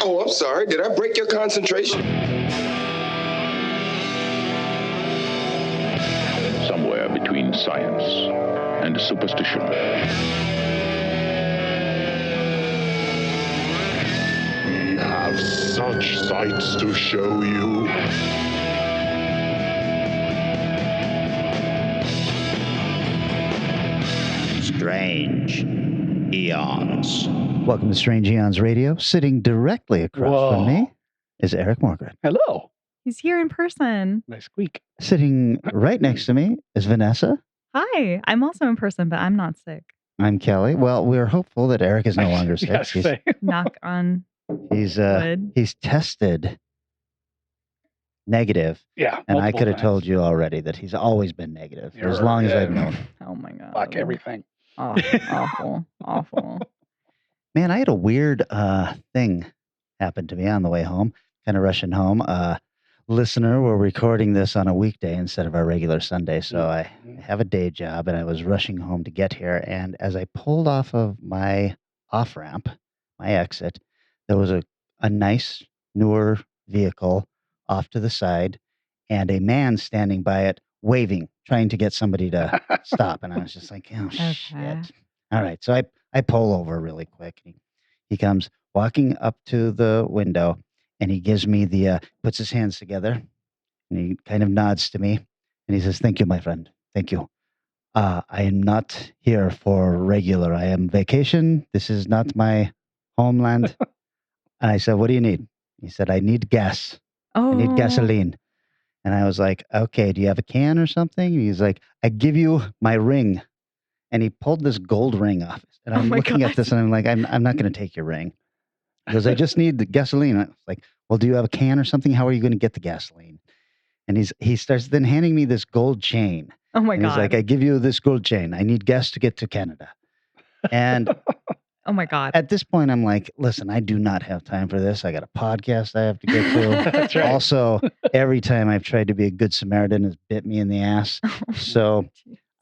Oh, I'm sorry. Did I break your concentration? Somewhere between science and superstition. We have such sights to show you. Strange Eons. Welcome to Strange Eons Radio. Sitting directly across from me is Eric Morgan. Hello. He's here in person. Nice squeak. Sitting right next to me is Vanessa. Hi. I'm also in person, but I'm not sick. I'm Kelly. Well, we're hopeful that Eric is no longer sick. Yes, Knock on He's wood. he's tested negative. Yeah. And I multiple could have times. told you already that he's always been negative for as You're- long as I've yeah. known him. Oh my god. Fuck everything. Oh, awful. Awful. Man, I had a weird thing happen to me on the way home, kind of rushing home. Listener, we're recording this on a weekday instead of our regular Sunday, so I have a day job, and I was rushing home to get here. And as I pulled off of my off-ramp, my exit, there was a nice, newer vehicle off to the side, and a man standing by it, waving, trying to get somebody to stop. And I was just like, oh, Okay. shit. All right, so I pull over really quick. He comes walking up to the window, and he gives me puts his hands together, and he kind of nods to me, and he says, "Thank you, my friend. Thank you. I am not here for regular. I am vacation. This is not my homeland." And I said, "What do you need?" He said, "I need gas. Oh. I need gasoline." And I was like, "Okay, do you have a can or something?" And he's like, "I give you my ring." And he pulled this gold ring off. And Oh I'm my looking God. at this, and I'm like, I'm not going to take your ring. He goes, "I just need the gasoline." I was like, "Well, do you have a can or something? How are you going to get the gasoline?" And he starts then handing me this gold chain. Oh my And god. he's like, "I give you this gold chain. I need gas to get to Canada." And Oh my god. at this point, I'm like, "Listen, I do not have time for this. I got a podcast I have to get to." That's right. Also, every time I've tried to be a good Samaritan has bit me in the ass. So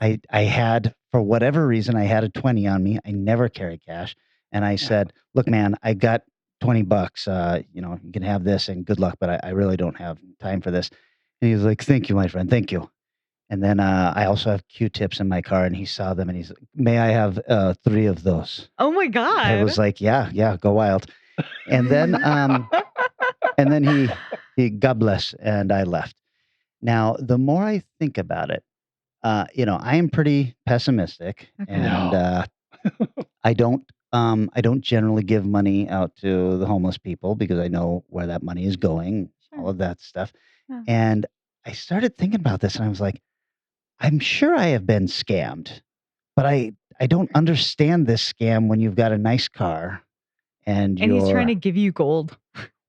I had, for whatever reason, I had a 20 on me. I never carry cash. And I said, "Look, man, I got $20. You can have this and good luck, but I really don't have time for this." And he was like, "Thank you, my friend. Thank you." And then I also have Q-tips in my car, and he saw them, and he's like, "May I have 3 of those?" Oh my god. I was like, yeah, go wild. And then he God bless, and I left. Now, the more I think about it, I am pretty pessimistic, Okay. and I don't generally give money out to the homeless people because I know where that money is going, all Sure. of that stuff. Yeah. And I started thinking about this, and I was like, I'm sure I have been scammed, but I don't understand this scam when you've got a nice car and And he's you're trying to give you gold.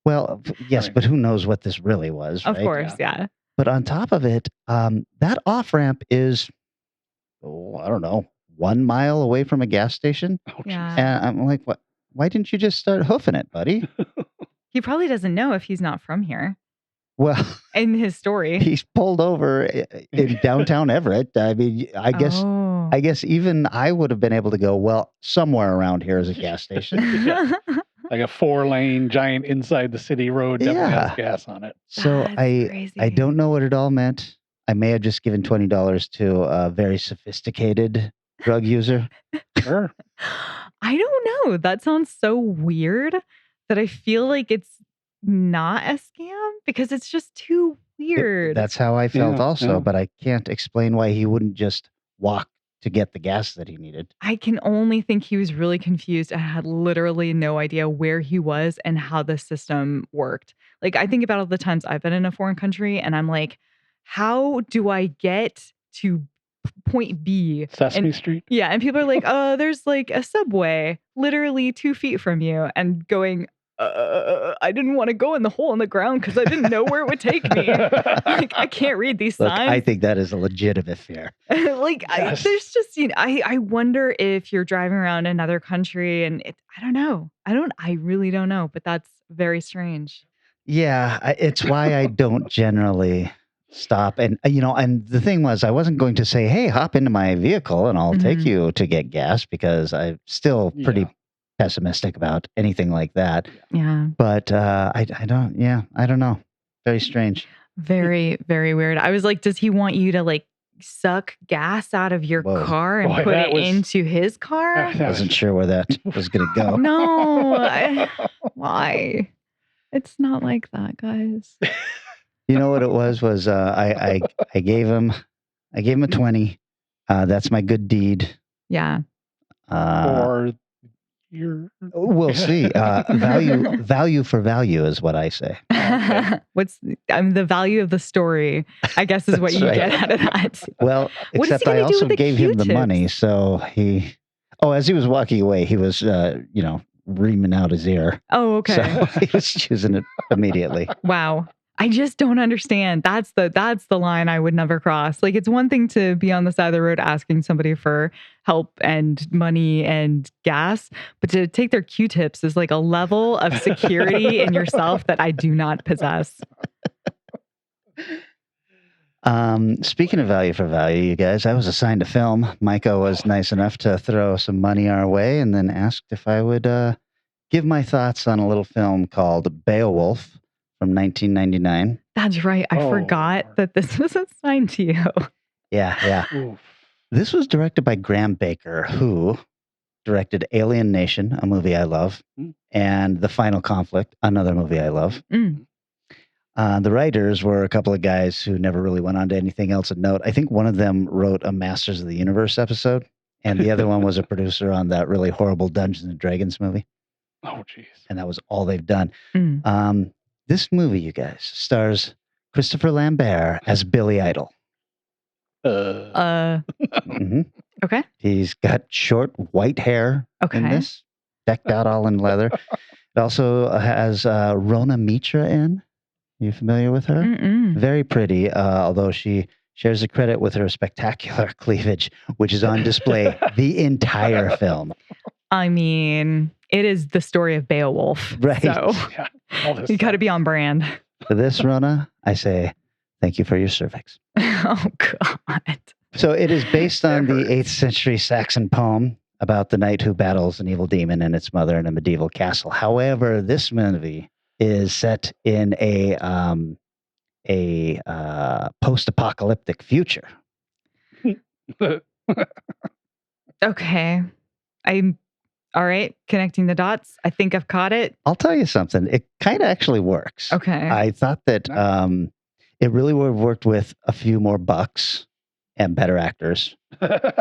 well, yes, Right. but who knows what this really was, Of right? course, yeah. But on top of it, that off ramp is, I don't know, 1 mile away from a gas station. Oh, Yeah. And I'm like, what? Why didn't you just start hoofing it, buddy? He probably doesn't know if he's not from here Well, in his story. he's pulled over in downtown Everett. I mean, I Oh. guess even I would have been able to go, well, somewhere around here is a gas station. Like a 4-lane giant inside the city road, definitely Yeah. has gas on it. So That's I crazy. don't know what it all meant. I may have just given $20 to a very sophisticated drug user. Sure. I don't know. That sounds so weird that I feel like it's not a scam because it's just too weird. That's how I felt Yeah, also, yeah. but I can't explain why he wouldn't just walk to get the gas that he needed. I can only think he was really confused and had literally no idea where he was and how the system worked. Like, I think about all the times I've been in a foreign country and I'm like, how do I get to point B? Sesame And Street. yeah, and people are like, there's like a subway literally 2 feet from you, and going, I didn't want to go in the hole in the ground because I didn't know where it would take me. Like, I can't read these Look, signs. I think that is a legitimate fear. Like, Yes. there's just, I wonder if you're driving around another country and I don't know. I really don't know, but that's very strange. Yeah, it's why I don't generally stop. And, and the thing was, I wasn't going to say, hey, hop into my vehicle and I'll take Mhm. you to get gas because I'm still pretty Yeah. pessimistic about anything like that. Yeah. But I don't. Yeah, I don't know. Very strange. Very, very weird. I was like, does he want you to like suck gas out of your Whoa. car and Boy, put that it was- into his car? That Wasn't sure where that was going to go. No. Why? It's not like that, guys. You know what it was? I gave him a 20. That's my good deed. Yeah. Or you're We'll see. Value for value is what I say. Okay. What's the value of the story, I guess, is what That's you right. get out of that. Well, What is he except I gonna do also with the gave him the money, Q-tips? so he. Oh, as he was walking away, he was, reaming out his ear. Oh, okay. So he was choosing it immediately. Wow. I just don't understand. That's the line I would never cross. Like, it's one thing to be on the side of the road asking somebody for help and money and gas, but to take their Q-tips is like a level of security in yourself that I do not possess. Speaking of value for value, you guys, I was assigned a film. Micah was nice enough to throw some money our way and then asked if I would give my thoughts on a little film called Beowulf from 1999. That's right. I Oh, forgot Lord. that this was assigned to you. Yeah. Oof. This was directed by Graham Baker, who directed Alien Nation, a movie I love, and The Final Conflict, another movie I love. Mm. The writers were a couple of guys who never really went on to anything else of note. I think one of them wrote a Masters of the Universe episode, and the other one was a producer on that really horrible Dungeons and Dragons movie, Oh, jeez. and that was all they've done. Mm. This movie, you guys, stars Christopher Lambert as Billy Idol. Mhm. Okay. He's got short white hair in Okay. this, decked out all in leather. It also has Rona Mitra in. You familiar with her? Mm-mm. Very pretty, although she shares the credit with her spectacular cleavage, which is on display the entire film. I mean, it is the story of Beowulf. Right. So Yeah. All this you got to stuff. be on brand. For this, Rona, I say thank you for your cervix. Oh, God. So it is based on the Never. 8th century Saxon poem about the knight who battles an evil demon and its mother in a medieval castle. However, this movie is set in a post-apocalyptic future. Okay. I'm all right. Connecting the dots. I think I've caught it. I'll tell you something. It kind of actually works. Okay. I thought that it really would have worked with a few more bucks and better actors. But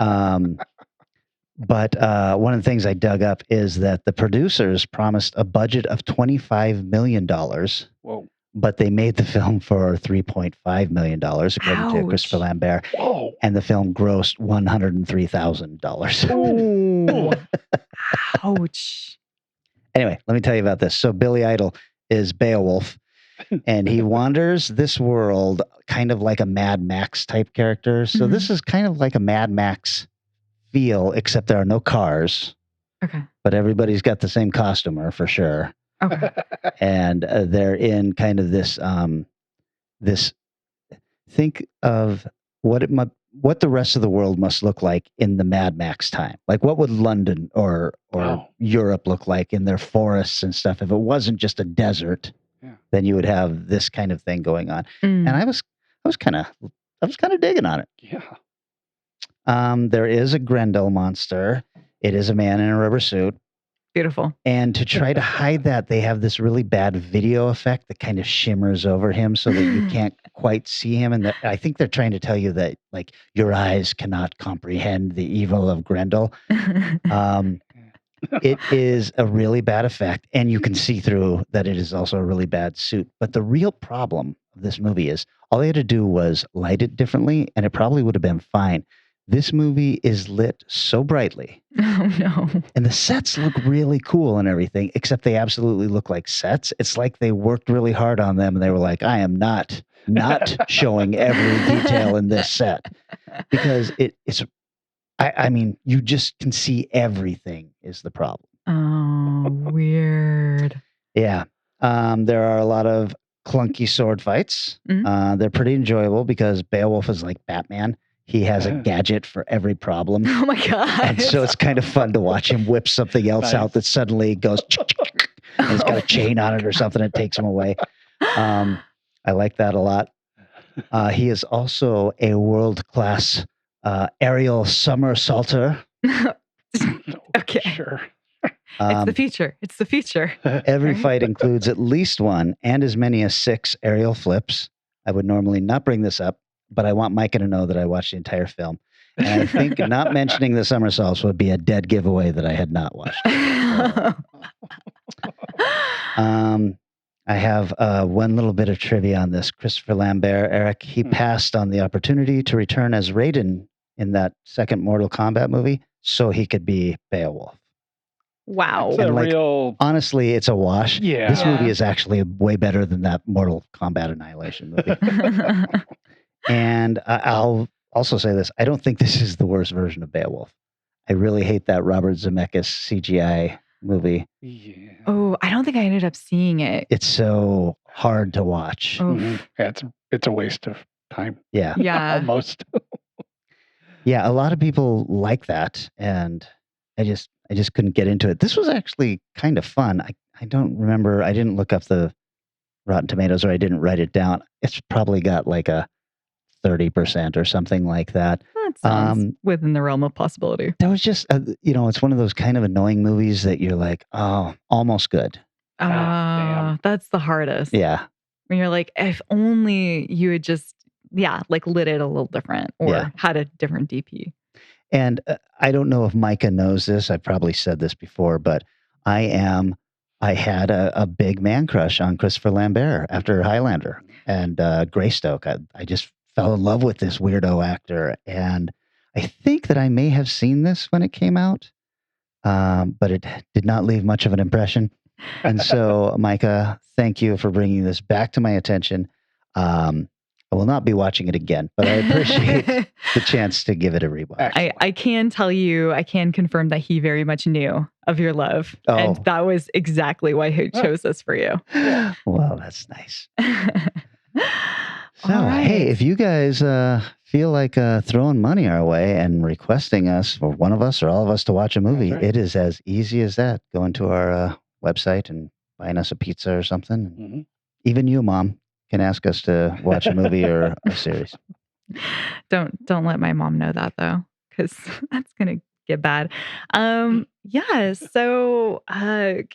one of the things I dug up is that the producers promised a budget of $25 million, Whoa. but they made the film for $3.5 million, according to Christopher Ouch. Lambert. Whoa. And the film grossed $103,000. Oh. Ouch. Anyway, let me tell you about this. So Billy Idol is Beowulf, and he wanders this world kind of like a Mad Max type character. So this is kind of like a Mad Max feel, except there are no cars, Okay. but everybody's got the same costumer for sure. Okay. And they're in kind of this think of what the rest of the world must look like in the Mad Max time. Like what would London or Wow. Europe look like in their forests and stuff? If it wasn't just a desert, Yeah. then you would have this kind of thing going on. Mm. And I was kind of digging on it. Yeah. There is a Grendel monster. It is a man in a rubber suit. Beautiful. And to try to hide that, they have this really bad video effect that kind of shimmers over him so that you can't quite see him. And I think they're trying to tell you that, like, your eyes cannot comprehend the evil of Grendel. It is a really bad effect, and you can see through that it is also a really bad suit. But the real problem of this movie is all they had to do was light it differently, and it probably would have been fine. This movie is lit so brightly, Oh, no. and the sets look really cool and everything, except they absolutely look like sets. It's like they worked really hard on them, and they were like, I am not showing every detail in this set, because it's, I mean, you just can see everything is the problem. Oh, weird. Yeah. There are a lot of clunky sword fights. Mhm. They're pretty enjoyable because Beowulf is like Batman. he has a gadget for every problem. Oh my god! And so it's kind of fun to watch him whip something else out that suddenly goes, and it's got a chain on it or something that takes him away. I like that a lot. He is also a world-class aerial somersaulter. Okay. Sure. It's the future. It's the future. Every fight includes at least one and as many as 6 aerial flips. I would normally not bring this up, but I want Micah to know that I watched the entire film. And I think not mentioning the somersaults would be a dead giveaway that I had not watched. I have one little bit of trivia on this. Christopher Lambert, Eric, he passed on the opportunity to return as Raiden in that second Mortal Kombat movie so he could be Beowulf. Wow. It's a real... Honestly, it's a wash. Yeah. This movie is actually way better than that Mortal Kombat Annihilation movie. And I'll also say this. I don't think this is the worst version of Beowulf. I really hate that Robert Zemeckis CGI movie. Yeah. Oh, I don't think I ended up seeing it. It's so hard to watch. Oh. Yeah, it's a waste of time. Yeah. Yeah. Almost. Yeah, a lot of people like that, and I just couldn't get into it. This was actually kind of fun. I don't remember. I didn't look up the Rotten Tomatoes, or I didn't write it down. It's probably got like a 30% or something like that. That sounds within the realm of possibility. That was just, it's one of those kind of annoying movies that you're like, oh, almost good. Damn. That's the hardest. Yeah. When you're like, if only you had just, like lit it a little different or had a different DP. And I don't know if Micah knows this. I've probably said this before, but I had a big man crush on Christopher Lambert after Highlander and Greystoke. I just fell in love with this weirdo actor. And I think that I may have seen this when it came out, but it did not leave much of an impression. And so, Micah, thank you for bringing this back to my attention. I will not be watching it again, but I appreciate the chance to give it a rewatch. I can tell you, I can confirm that he very much knew of your love. Oh. And that was exactly why he chose this for you. Well, that's nice. So, right. hey, if you guys feel like throwing money our way and requesting us, or one of us or all of us, to watch a movie, it is as easy as that. Go into our website and buying us a pizza or something. Mm-hmm. Even you, Mom, can ask us to watch a movie or a series. Don't let my mom know that though, because that's gonna get bad. Yeah. So,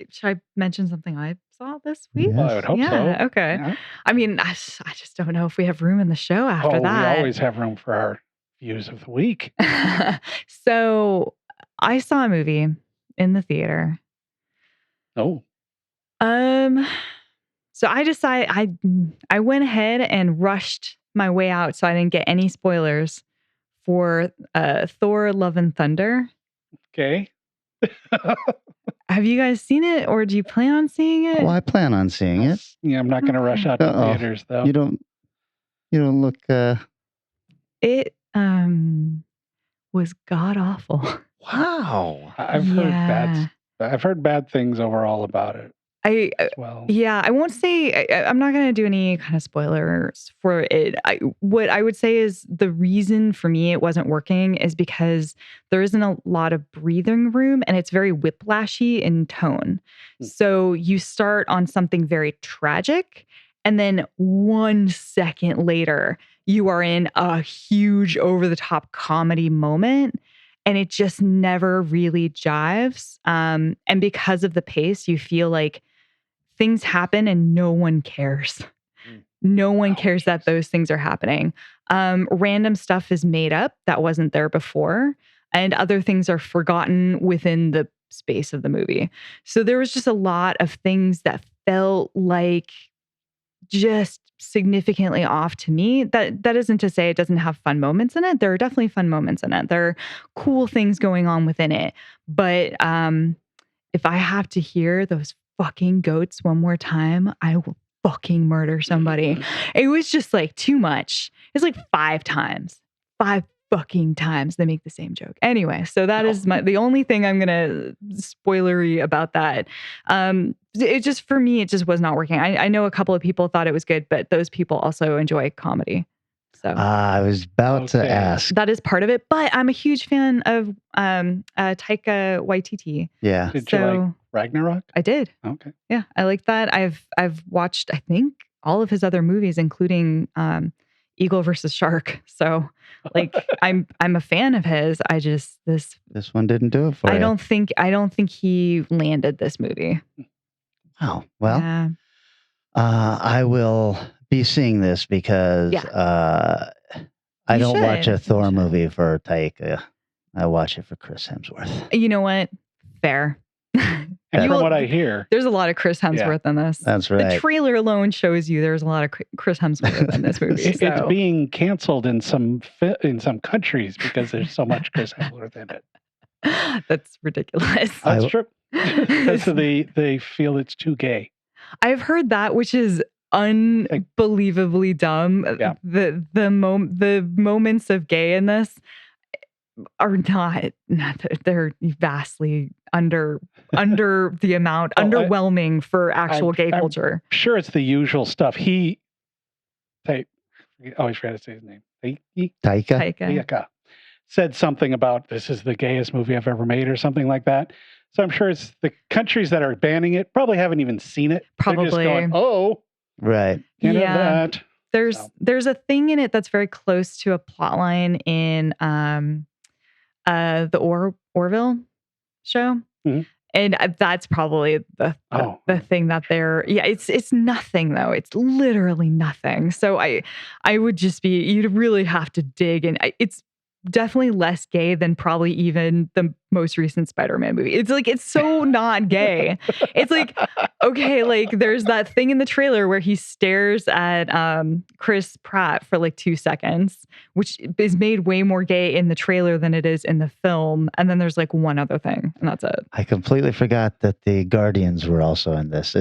should I mention something I saw this week? Well, I would hope so. Okay. Yeah. I mean, I just don't know if we have room in the show after that. We always have room for our views of the week. So, I saw a movie in the theater. Oh. So I decided I went ahead and rushed my way out so I didn't get any spoilers for Thor: Love and Thunder. Okay. Have you guys seen it, or do you plan on seeing it? Well, I plan on seeing it. Yeah, I'm not going to rush out to theaters though. You don't look. It was god awful. Wow. I've heard bad things overall about it. I won't say, I'm not going to do any kind of spoilers for it. What I would say is the reason for me it wasn't working is because there isn't a lot of breathing room and it's very whiplashy in tone. So you start on something very tragic, and then 1 second later, you are in a huge over-the-top comedy moment. And it just never really jives. And because of the pace, you feel like things happen and no one cares. No one cares that those things are happening. Random stuff is made up that wasn't there before, and other things are forgotten within the space of the movie. So there was just a lot of things that felt like just significantly off to me. That isn't to say it doesn't have fun moments in it. There are definitely fun moments in it. There are cool things going on within it. But if I have to hear those fucking goats one more time, I will fucking murder somebody. It was just like too much. It's like 5 fucking times they make the same joke. Anyway, so that is the only thing I'm gonna spoilery about that. It just, for me, it just was not working. I know a couple of people thought it was good, but those people also enjoy comedy. So I was about to Okay. ask. that is part of it. But I'm a huge fan of Taika Waititi. Yeah. Did you like So Ragnarok? I did. Okay. Yeah, I like that. I've watched, I think, all of his other movies, including Eagle versus Shark. So like I'm a fan of his. I just This one didn't do it for I you. don't think he landed this movie. Oh, well, Yeah. I will be seeing this because I You don't watch should. a You Thor should. movie for Taika. I watch it for Chris Hemsworth. You know what? Fair. And You from will- what I hear, There's a lot of Chris Hemsworth in this. That's The right. trailer alone shows you there's a lot of Chris Hemsworth in this movie. it's So being canceled in some countries because there's so much Chris Hemsworth in it. that's ridiculous. That's I- true. Because they feel it's too gay. I've heard that, which is unbelievably dumb. Yeah. The moments of gay in this are not they're vastly under the amount, Oh, underwhelming for actual gay I'm culture. Sure, it's the usual stuff. I always forget to say his name. Taika? Taika. Taika said something about this is the gayest movie I've ever made or something like that. So I'm sure it's the countries that are banning it probably haven't even seen it. They're just Probably. going, oh, Right. can't Yeah. have that. There's a thing in it that's very close to a plot line in the Orville show. Mhm. And that's probably the thing that it's nothing though. It's literally nothing. So I would just you'd really have to dig, and it's definitely less gay than probably even the most recent Spider-Man movie. It's like, it's so not gay. It's like, okay, like there's that thing in the trailer where he stares at Chris Pratt for like 2 seconds, which is made way more gay in the trailer than it is in the film. And then there's like one other thing, and that's it. I completely forgot that the Guardians were also in this.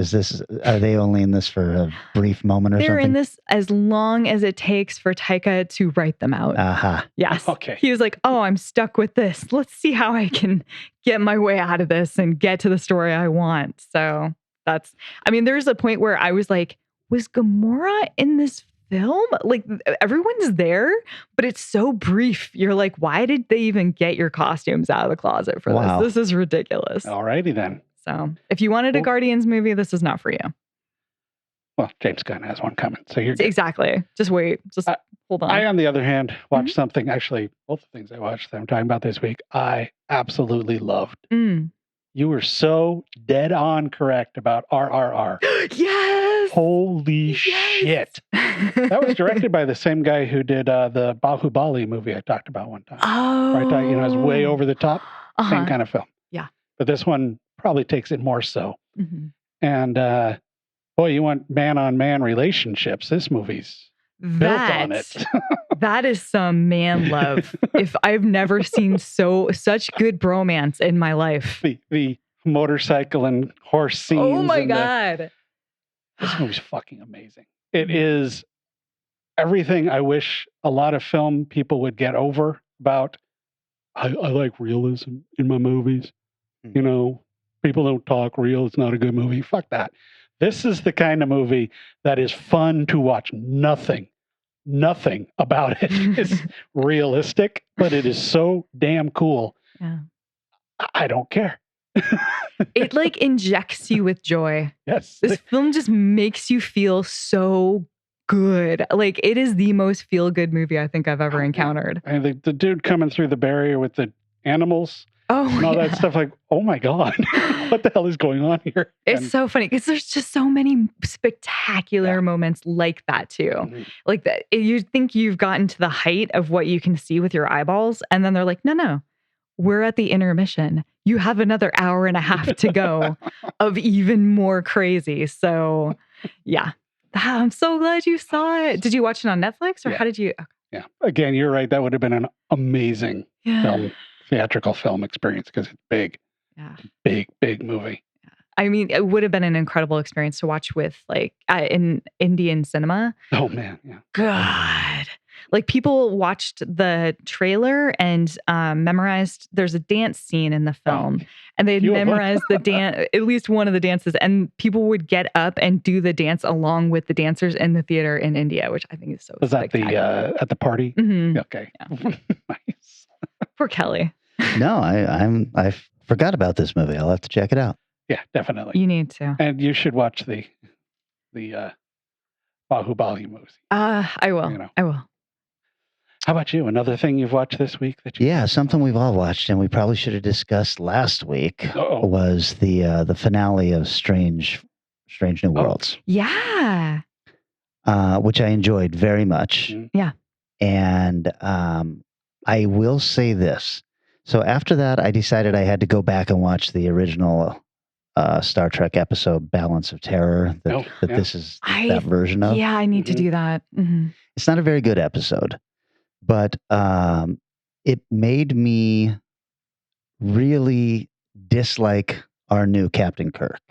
Are they only in this for a brief moment or They're something? in this as long as it takes for Taika to write them out. Aha. Yes. Okay. He was like, oh, I'm stuck with this. Let's see how I can get my way out of this and get to the story I want. So there's a point where I was like, was Gamora in this film? Like, everyone's there, but it's so brief. You're like, why did they even get your costumes out of the closet for Wow. this? This is ridiculous. Alrighty then. So if you wanted a Cool. Guardians movie, this is not for you. Well, James Gunn has one coming, so you're good. Exactly. Just wait. Just hold on. I, on the other hand, watched Mm-hmm. something. Actually, both the things I watched that I'm talking about this week, I absolutely loved. Mm. You were so dead on correct about RRR. Yes. Holy Yes. shit! That was directed by the same guy who did the Bahubali movie I talked about one time. Oh. Right, it's way over the top, Uh-huh. same kind of film. Yeah. But this one probably takes it more so. Mhm. And boy, you want man-on-man relationships? This movie's built on it. That is some man love. If I've never seen such good bromance in my life. the motorcycle and horse scenes. Oh my and God. this movie's fucking amazing. It is everything I wish a lot of film people would get over about. I like realism in my movies. You know, people don't talk real. It's not a good movie. Fuck that. This is the kind of movie that is fun to watch. Nothing about it is realistic, but it is so damn cool. Yeah. I don't care. It like injects you with joy. Yes. This film just makes you feel so good. Like, it is the most feel good movie I think I've ever encountered. And the dude coming through the barrier with the animals Oh, and all yeah. that stuff, like, oh my God, what the hell is going on here? It's And- so funny because there's just so many spectacular moments like that too. Mhm. Like that, you think you've gotten to the height of what you can see with your eyeballs, and then they're like, no, we're at the intermission. You have another hour and a half to go of even more crazy. So, yeah, I'm so glad you saw it. Did you watch it on Netflix, or Yeah. how did you? Yeah. Again, you're right. That would have been an amazing Yeah. theatrical film experience because it's big, Yeah. big movie. I mean, it would have been an incredible experience to watch with like in Indian cinema. Oh man, yeah. God. Like people watched the trailer and memorized. There's a dance scene in the film, and they'd few of them. memorized the dance, at least one of the dances, and people would get up and do the dance along with the dancers in the theater in India, which I think is so. Was that the spectacular. at the party? Mhm. Okay. Nice. Poor Kelly. No, I forgot about this movie. I'll have to check it out. Yeah, definitely. You need to. And you should watch the Bahubali movie. I will. You know. I will. How about you? Another thing you've watched this week that you? Yeah, something we've all watched, and we probably should have discussed last week Uh-oh. was the finale of Strange New Worlds, Yeah. which I enjoyed very much. Mhm. Yeah. And I will say this. So after that, I decided I had to go back and watch the original Star Trek episode, Balance of Terror, that yeah. this is that version of. Yeah, I need to Mhm. do that. Mhm. It's not a very good episode, but it made me really dislike our new Captain Kirk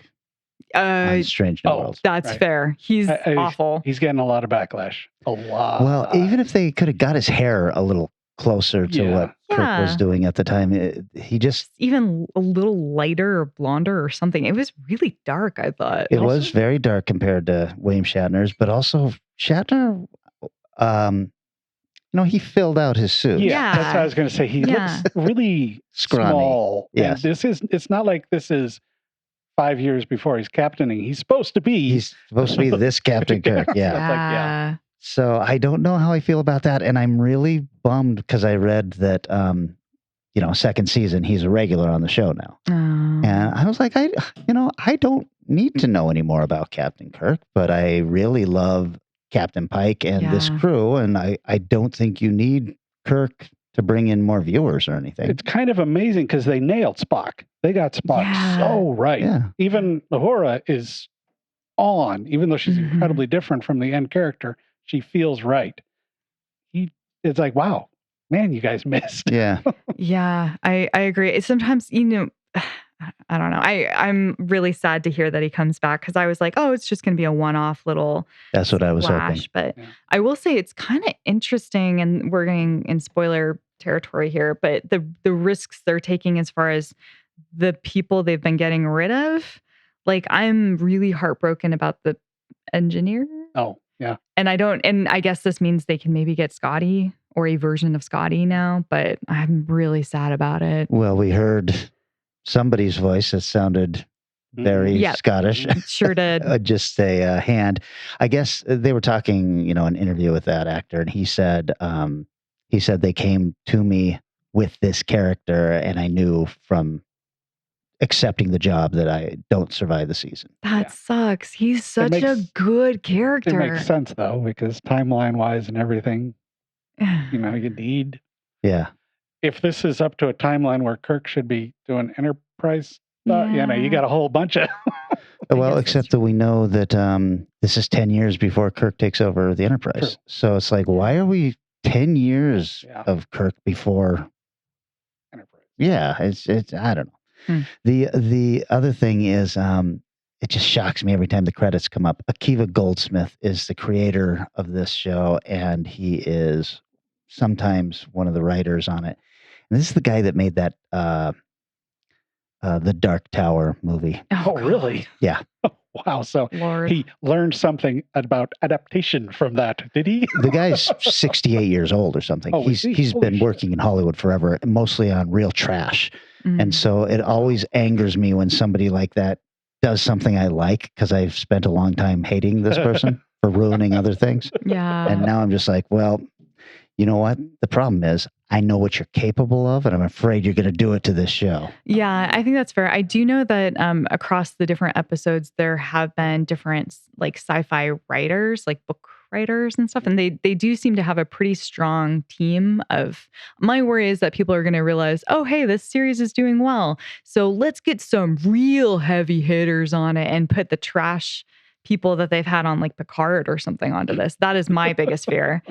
on Strange New oh, Worlds. That's Right. fair. He's awful. He's getting a lot of backlash. A lot. Well, even if they could have got his hair a little closer to what Kirk was Yeah. doing at the time, he just, Even a little lighter or blonder or something. It was really dark, I thought. it was very dark compared to William Shatner's, but also Shatner, he filled out his suit. Yeah, that's what I was going to say. He Yeah. looks really Scrawny. small. Yes. And it's not like this is 5 years before he's captaining. He's supposed to be. He's supposed to be this Captain Kirk. Yeah. It's like, yeah. So I don't know how I feel about that. And I'm really bummed because I read that, second season, he's a regular on the show now. Oh. And I was like, I don't need to know any more about Captain Kirk, but I really love Captain Pike and this Yeah. crew. And I don't think you need Kirk to bring in more viewers or anything. It's kind of amazing because they nailed Spock. They got Spock Yeah. so right. Yeah. Even Uhura is on, even though she's Mhm. incredibly different from the end character. She feels right. It's like, wow, man, you guys missed. Yeah. Yeah, I agree. It's sometimes, I don't know. I'm really sad to hear that he comes back because I was like, oh, it's just going to be a one-off little That's what I was hoping. flash. But Yeah. I will say it's kind of interesting, and we're getting in spoiler territory here, but the risks they're taking as far as the people they've been getting rid of, like I'm really heartbroken about the engineer. Oh, yeah. And I guess this means they can maybe get Scotty or a version of Scotty now, but I'm really sad about it. Well, we heard somebody's voice that sounded very Yep. Scottish. Sure did. Just a hand. I guess they were talking, an interview with that actor, and he said they came to me with this character, and I knew from accepting the job that I don't survive the season. That Yeah. sucks. He's such a makes- good It character. makes sense though, because timeline wise and everything, you need. Yeah. If this is up to a timeline where Kirk should be doing Enterprise, you got a whole bunch of. Well, guess except that's that we know that this is 10 years before Kirk takes over the Enterprise. True. So it's like, why are we 10 years Yeah. of Kirk before? Enterprise. Yeah, it's I don't know. Hmm. The other thing is it just shocks me every time the credits come up. Akiva Goldsmith is the creator of this show, and he is sometimes one of the writers on it. And this is the guy that made that the Dark Tower movie. Oh, really? Yeah. Wow. So Lord. he learned something about adaptation from that, did he? The guy's 68 years old or something. Oh, is he? He's Holy been shit. working in Hollywood forever, mostly on real trash. Mm. And so it always angers me when somebody like that does something I like, because I've spent a long time hating this person for ruining other things. Yeah. And now I'm just like, well, you know what? The problem is I know what you're capable of, and I'm afraid you're going to do it to this show. Yeah, I think that's fair. I do know that across the different episodes, there have been different like sci-fi writers, like book writers and stuff. And they do seem to have a pretty strong team of, my worry is that people are going to realize, oh, hey, this series is doing well. So let's get some real heavy hitters on it and put the trash people that they've had on like Picard or something onto this. That is my biggest fear.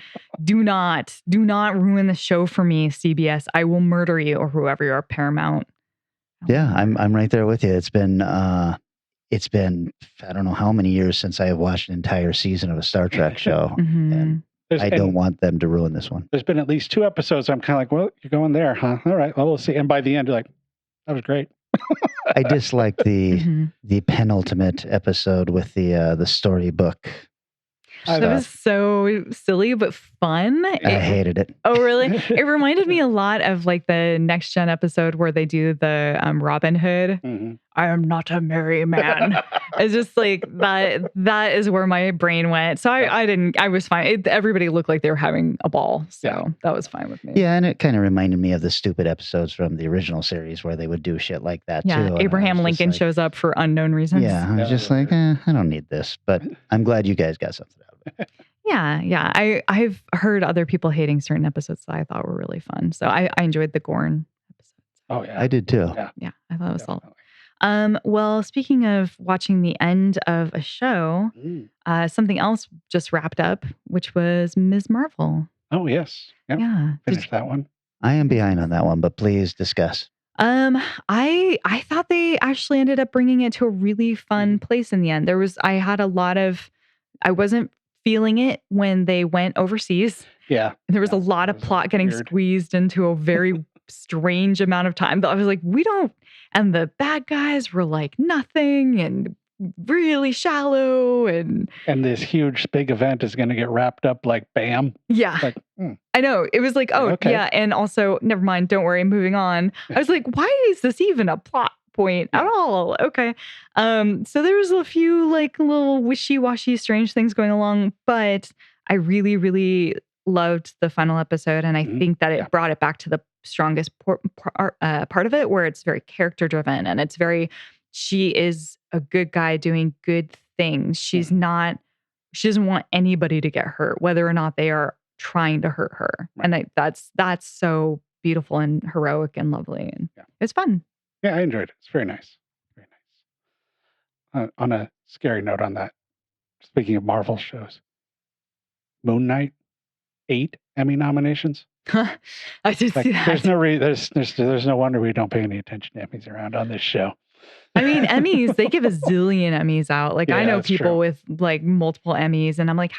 Do not ruin the show for me, CBS. I will murder you, or whoever you are, Paramount. Yeah, I'm right there with you. It's been I don't know how many years since I have watched an entire season of a Star Trek show. Mhm. And I don't want them to ruin this one. There's been at least 2 episodes. I'm kind of like, well, you're going there, huh? All right, well, we'll see. And by the end, you're like, that was great. I disliked Mhm. the penultimate episode with the storybook. I That was so silly but fun. I hated it. Oh, really? It reminded me a lot of like the Next Gen episode where they do the Robin Hood. Mhm. I am not a merry man. It's just like that. That is where my brain went. So I was fine. Everybody looked like they were having a ball. So that was fine with me. Yeah, and it kind of reminded me of the stupid episodes from the original series where they would do shit like that Yeah, too. and I Abraham was just Lincoln like, shows up for unknown reasons. Yeah, I was just like, I don't need this. But I'm glad you guys got something out of it. Yeah. I've heard other people hating certain episodes that I thought were really fun. So I enjoyed the Gorn episode. Oh, yeah. I did too. Yeah. I thought it was solid. Definitely. Well, speaking of watching the end of a show, something else just wrapped up, which was Ms. Marvel. Oh, yes. Yep. Yeah. Finished that one. I am behind on that one, but please discuss. I thought they actually ended up bringing it to a really fun place in the end. I wasn't feeling it when they went overseas. Yeah. There was a lot of That was plot getting weird. squeezed into a very strange amount of time. I was like, and the bad guys were like nothing and really shallow and this huge big event is going to get wrapped up like bam. yeah. Like, I know. It was like, oh, okay. yeah. And also, never mind. Don't worry. Moving on. I was like, why is this even a plot point at all? Okay. So there was a few like little wishy-washy strange things going along, but I really, really loved the final episode. And I think that it brought it back to the strongest part of it, where it's very character driven and she is a good guy doing good things. She doesn't want anybody to get hurt, whether or not they are trying to hurt her. Right. And that's so beautiful and heroic and lovely. And it's fun. Yeah, I enjoyed it. It's very nice. Very nice. On a scary note on that, speaking of Marvel shows, Moon Knight, 8 Emmy nominations. I did see that. There's no wonder we don't pay any attention to Emmys around on this show. I mean, Emmys, they give a zillion Emmys out. Like, Yeah, I know that's people true. with like multiple Emmys, and I'm like,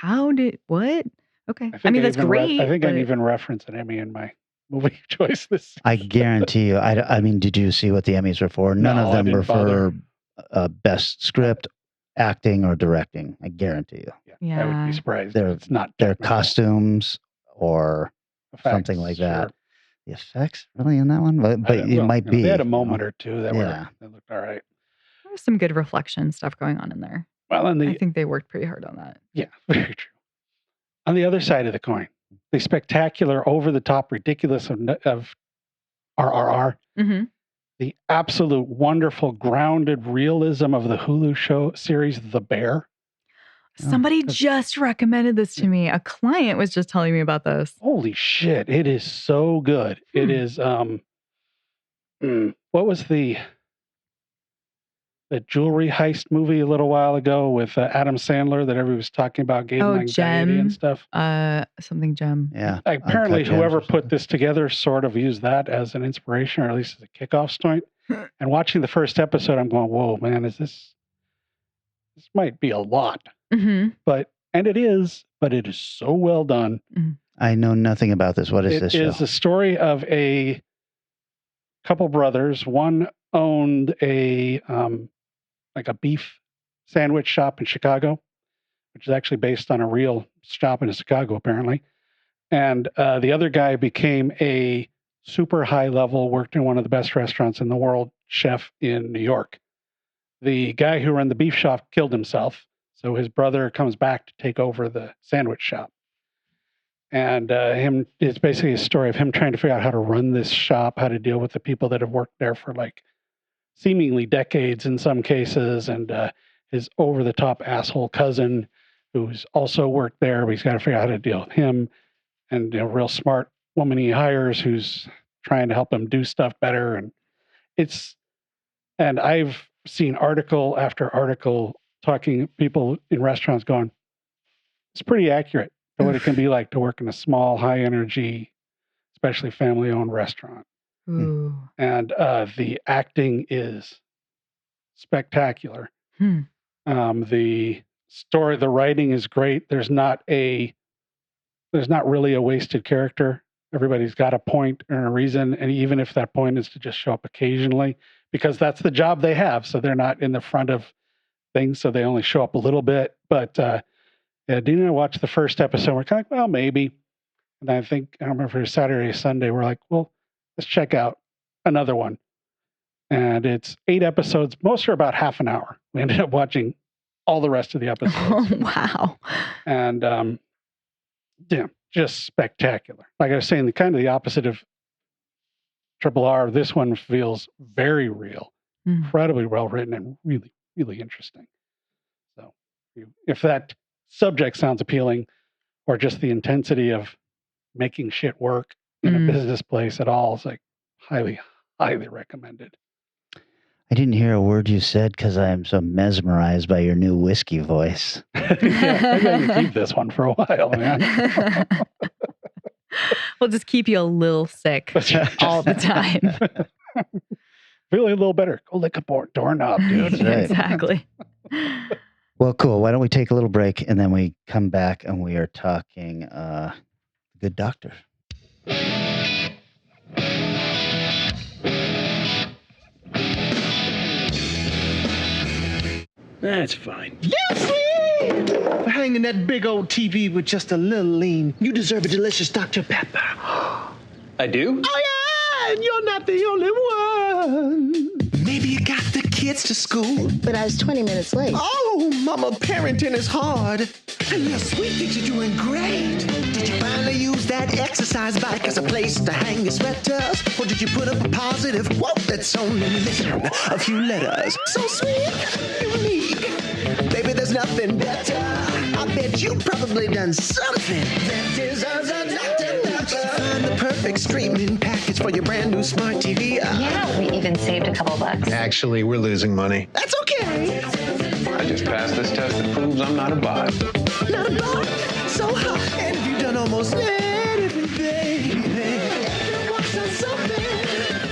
what? Okay. I mean, that's great. I think but I even referenced an Emmy in my movie choice this I guarantee you. I mean, did you see what the Emmys were for? None No, of I them were didn't bother. for best script, acting, or directing. I guarantee you. I would Yeah. be surprised. They're- if it's not Their technical costumes or effects, something like that. sure. The effects really in that one, but it might be. They had a you know? moment or two that Yeah. that looked all right. There was some good reflection stuff going on in there. Well, I think they worked pretty hard on that. yeah, very true. On the other side of the coin, the spectacular, over the top, ridiculous of RRR, Mm-hmm. the absolute wonderful, grounded realism of the Hulu show series, The Bear. Somebody just recommended this to me. A client was just telling me about this. Holy shit, it is so good. It is what was the jewelry heist movie a little while ago with Adam Sandler that everybody was talking about, gave him anxiety Gem. and stuff? Something Gem. Yeah. Apparently, Uncut Gems whoever or put something. this together sort of used that as an inspiration, or at least as a kickoff point. And watching the first episode, I'm going, "Whoa, man! This might be a lot." Mm-hmm. But it is so well done. I know nothing about this. What is this It show? is the story of a couple brothers. One owned a like a beef sandwich shop in Chicago, which is actually based on a real shop in Chicago, apparently. And the other guy became a super high level, worked in one of the best restaurants in the world, chef in New York. The guy who ran the beef shop killed himself. So his brother comes back to take over the sandwich shop. And it's basically a story of him trying to figure out how to run this shop, how to deal with the people that have worked there for like seemingly decades in some cases, and his over-the-top asshole cousin who's also worked there, but he's got to figure out how to deal with him, and a real smart woman he hires who's trying to help him do stuff better. And I've seen article after article talking people in restaurants going, it's pretty accurate to what it can be like to work in a small, high energy, especially family owned restaurant. Ooh. And the acting is spectacular. The story, the writing is great. There's not a there's not really a wasted character. Everybody's got a point and a reason, and even if that point is to just show up occasionally, because that's the job they have, so they're not in the front of things, so they only show up a little bit. But yeah, Dean and I watched the first episode. We're kind of like, well, maybe. And I think, I don't remember if it was Saturday or Sunday, we're like, well, let's check out another one. And it's 8 episodes. Most are about half an hour. We ended up watching all the rest of the episodes. Oh, wow. And yeah, just spectacular. Like I was saying, the opposite of Triple R, this one feels very real, incredibly well written, and really, really interesting. So if that subject sounds appealing, or just the intensity of making shit work in a business place at all, it's like highly, highly recommended. I didn't hear a word you said because I am so mesmerized by your new whiskey voice. Yeah, I got to keep this one for a while, man. We'll just keep you a little sick all the time. Feeling a little better. Go lick a doorknob, dude. That's right. Exactly. Well, cool. Why don't we take a little break and then we come back and we are talking Good Doctor. That's fine. For hanging that big old TV with just a little lean, you deserve a delicious Dr. Pepper. I do? Oh, yeah, and you're not the only one. Maybe you got the kids to school. But I was 20 minutes late. Oh, mama, parenting is hard. And your sweet thinks you're doing great. Did you finally use that exercise bike as a place to hang your sweaters? Or did you put up a positive quote that's only missing a few letters? So sweet, unique. Baby, there's nothing better. I bet you probably done something that deserves a Dr. Pepper. Find the perfect streaming package for your brand new smart TV. Yeah, we even saved a couple bucks. Actually, we're losing money. That's okay. I just passed this test that proves I'm not a bot. Not a bot, so hot. And you've done almost anything, baby. You want something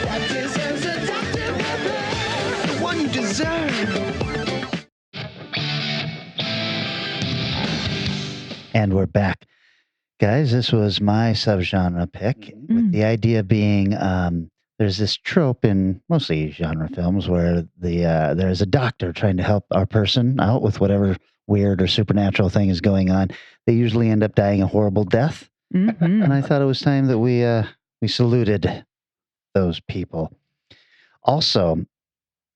that deserves a Dr. Pepper. The one you deserve. And we're back. Guys, this was my subgenre pick, with the idea being there's this trope in mostly genre films where there's a doctor trying to help our person out with whatever weird or supernatural thing is going on. They usually end up dying a horrible death. And I thought it was time that we saluted those people. Also,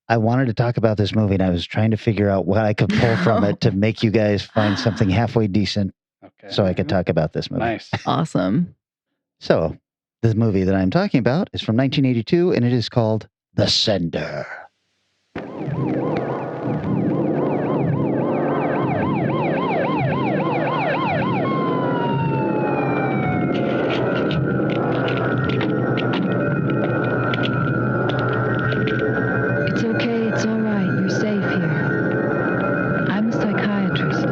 I wanted to talk about this movie, and I was trying to figure out what I could pull from it to make you guys find something halfway decent. Okay. So I could talk about this movie. Nice. Awesome. So, the movie that I'm talking about is from 1982, and it is called The Sender. It's okay, it's all right. You're safe here. I'm a psychiatrist.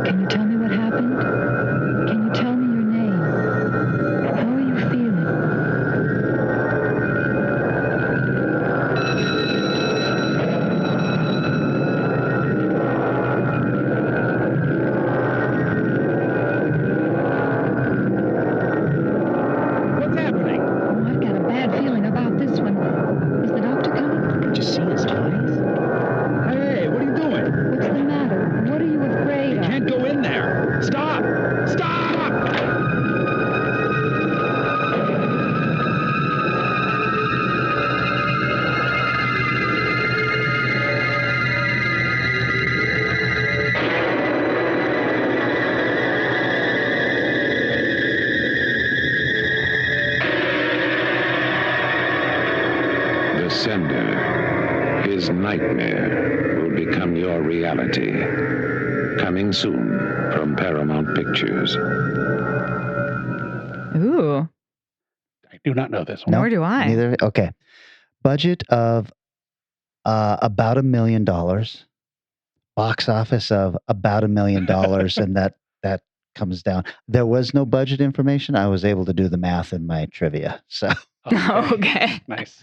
Can you tell me what happened? Can you tell me your name? How are you feeling? What's happening? Oh, I've got a bad feeling about this one. Is the doctor coming? Did you see his eyes? Hey, what are you doing? What's the matter? What are you afraid You of? can't go in there. Stop! Stop! The Sender. His nightmare will become your reality. Coming soon from Paramount Pictures. Ooh, I do not know this one. nor do I. Neither. Okay. Budget of about $1 million. Box office of about $1 million, and that comes down. There was no budget information. I was able to do the math in my trivia. So, Okay. Nice.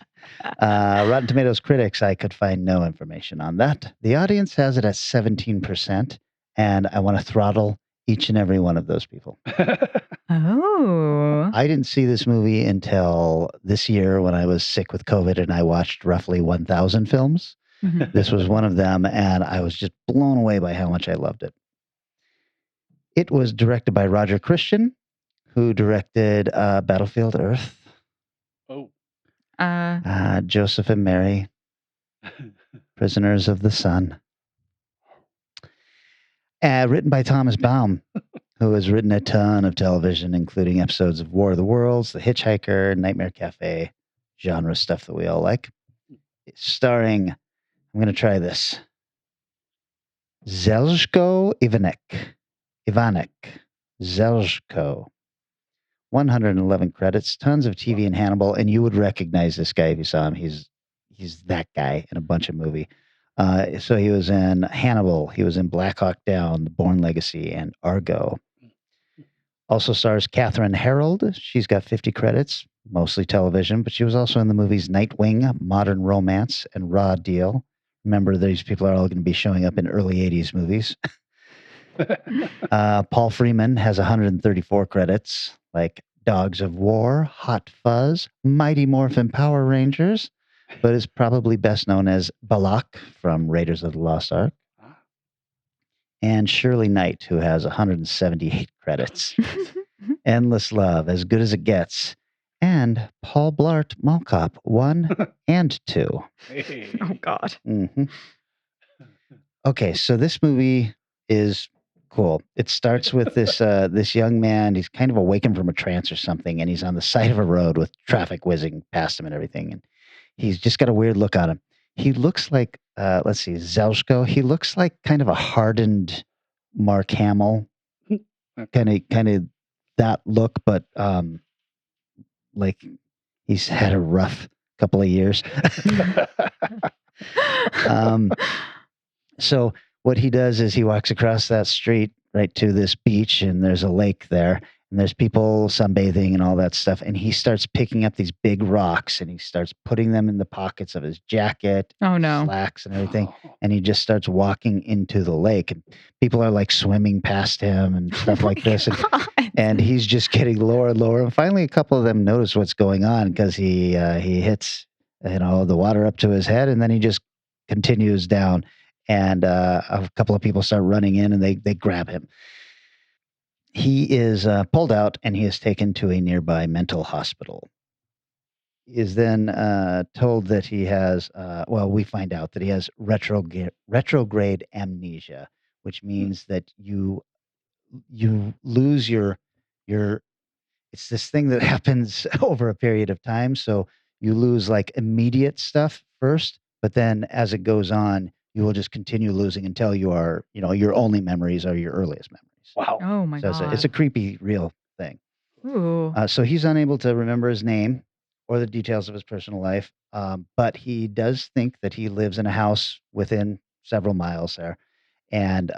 Rotten Tomatoes critics, I could find no information on that. The audience has it at 17%, and I want to throttle each and every one of those people. Oh. I didn't see this movie until this year when I was sick with COVID and I watched roughly 1,000 films. Mhm. This was one of them, and I was just blown away by how much I loved it. It was directed by Roger Christian, who directed Battlefield Earth, Oh. Joseph and Mary, Prisoners of the Sun. Written by Thomas Baum, who has written a ton of television, including episodes of War of the Worlds, The Hitchhiker, Nightmare Cafe, genre stuff that we all like. Starring, I'm going to try this, Zelzko Ivanek. Zelzko. 111 credits, tons of TV in Hannibal, and you would recognize this guy if you saw him. He's that guy in a bunch of movie. So he was in Hannibal, he was in Black Hawk Down, The Bourne Legacy, and Argo. Also stars Catherine Harold. She's got 50 credits, mostly television, but she was also in the movies Nightwing, Modern Romance, and Raw Deal. Remember, these people are all going to be showing up in early 80s movies. Paul Freeman has 134 credits, like Dogs of War, Hot Fuzz, Mighty Morphin Power Rangers, but is probably best known as Balak from Raiders of the Lost Ark. And Shirley Knight, who has 178 credits. Endless Love, As Good as It Gets, and Paul Blart Mall Cop 1 and 2. Hey. Oh God. Mhm. Okay, so this movie is cool. It starts with this young man. He's kind of awakened from a trance or something, and he's on the side of a road with traffic whizzing past him and everything. And he's just got a weird look on him. He looks like, let's see, Zelzko. He looks like kind of a hardened Mark Hamill, kind of that look, but like he's had a rough couple of years. So what he does is he walks across that street right to this beach, and there's a lake there, and there's people sunbathing and all that stuff. And he starts picking up these big rocks, and he starts putting them in the pockets of his jacket, Oh no. slacks, and everything. And he just starts walking into the lake, and people are like swimming past him and stuff like this. And he's just getting lower and lower. And finally, a couple of them notice what's going on because he hits the water up to his head, and then he just continues down. And a couple of people start running in, and they grab him. He is pulled out, and he is taken to a nearby mental hospital. He is then told that he has, we find out that he has retrograde amnesia, which means that you lose your it's this thing that happens over a period of time. So you lose like immediate stuff first, but then as it goes on, you will just continue losing until you are, your only memories are your earliest memories. Wow. Oh my So God. it's a creepy, real thing. Ooh. So he's unable to remember his name or the details of his personal life, but he does think that he lives in a house within several miles there. And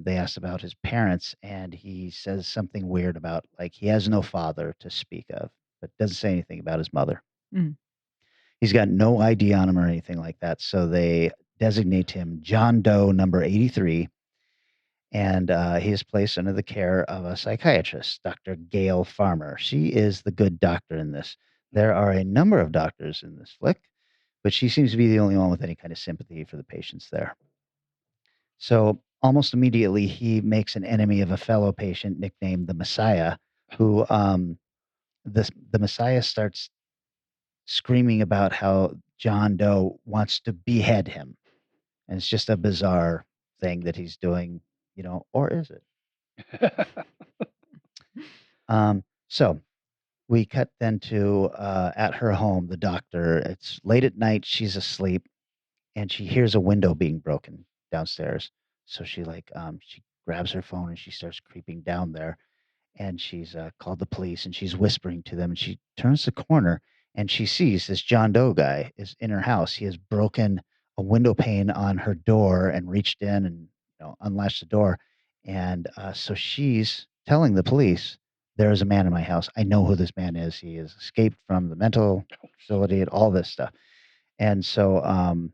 they asked about his parents, and he says something weird about like he has no father to speak of, but doesn't say anything about his mother. Mm. He's got no ID on him or anything like that. So they designate him John Doe number 83. And he is placed under the care of a psychiatrist, Dr. Gail Farmer. She is the good doctor in this. There are a number of doctors in this flick, but she seems to be the only one with any kind of sympathy for the patients there. So almost immediately, he makes an enemy of a fellow patient nicknamed the Messiah, who the Messiah starts screaming about how John Doe wants to behead him. And it's just a bizarre thing that he's doing, or is it? So we cut then to at her home, the doctor. It's late at night. She's asleep, and she hears a window being broken downstairs. So she she grabs her phone and she starts creeping down there, and she's called the police, and she's whispering to them. And she turns the corner, and she sees this John Doe guy is in her house. He has broken a window pane on her door and reached in and unlatched the door. And so she's telling the police, "There is a man in my house. I know who this man is. He has escaped from the mental facility and all this stuff." And so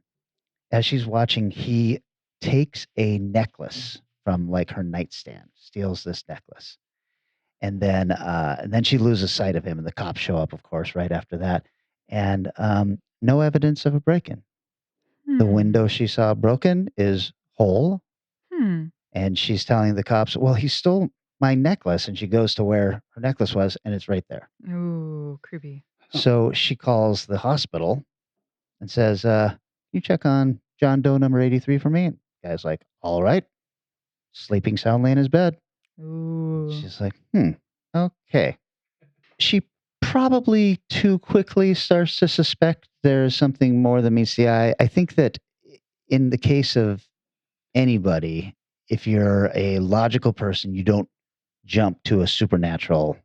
as she's watching, he takes a necklace from like her nightstand, steals this necklace. And then she loses sight of him, and the cops show up, of course, right after that. And no evidence of a break-in. The window she saw broken is whole, Hmm. and she's telling the cops, "Well, he stole my necklace." And she goes to where her necklace was, and it's right there. Ooh, creepy. So she calls the hospital and says, "You check on John Doe number 83 for me." And the guy's like, "All right," sleeping soundly in his bed. Ooh. She's like, okay. She probably too quickly starts to suspect there's something more than meets the eye. I think that in the case of anybody, if you're a logical person, you don't jump to a supernatural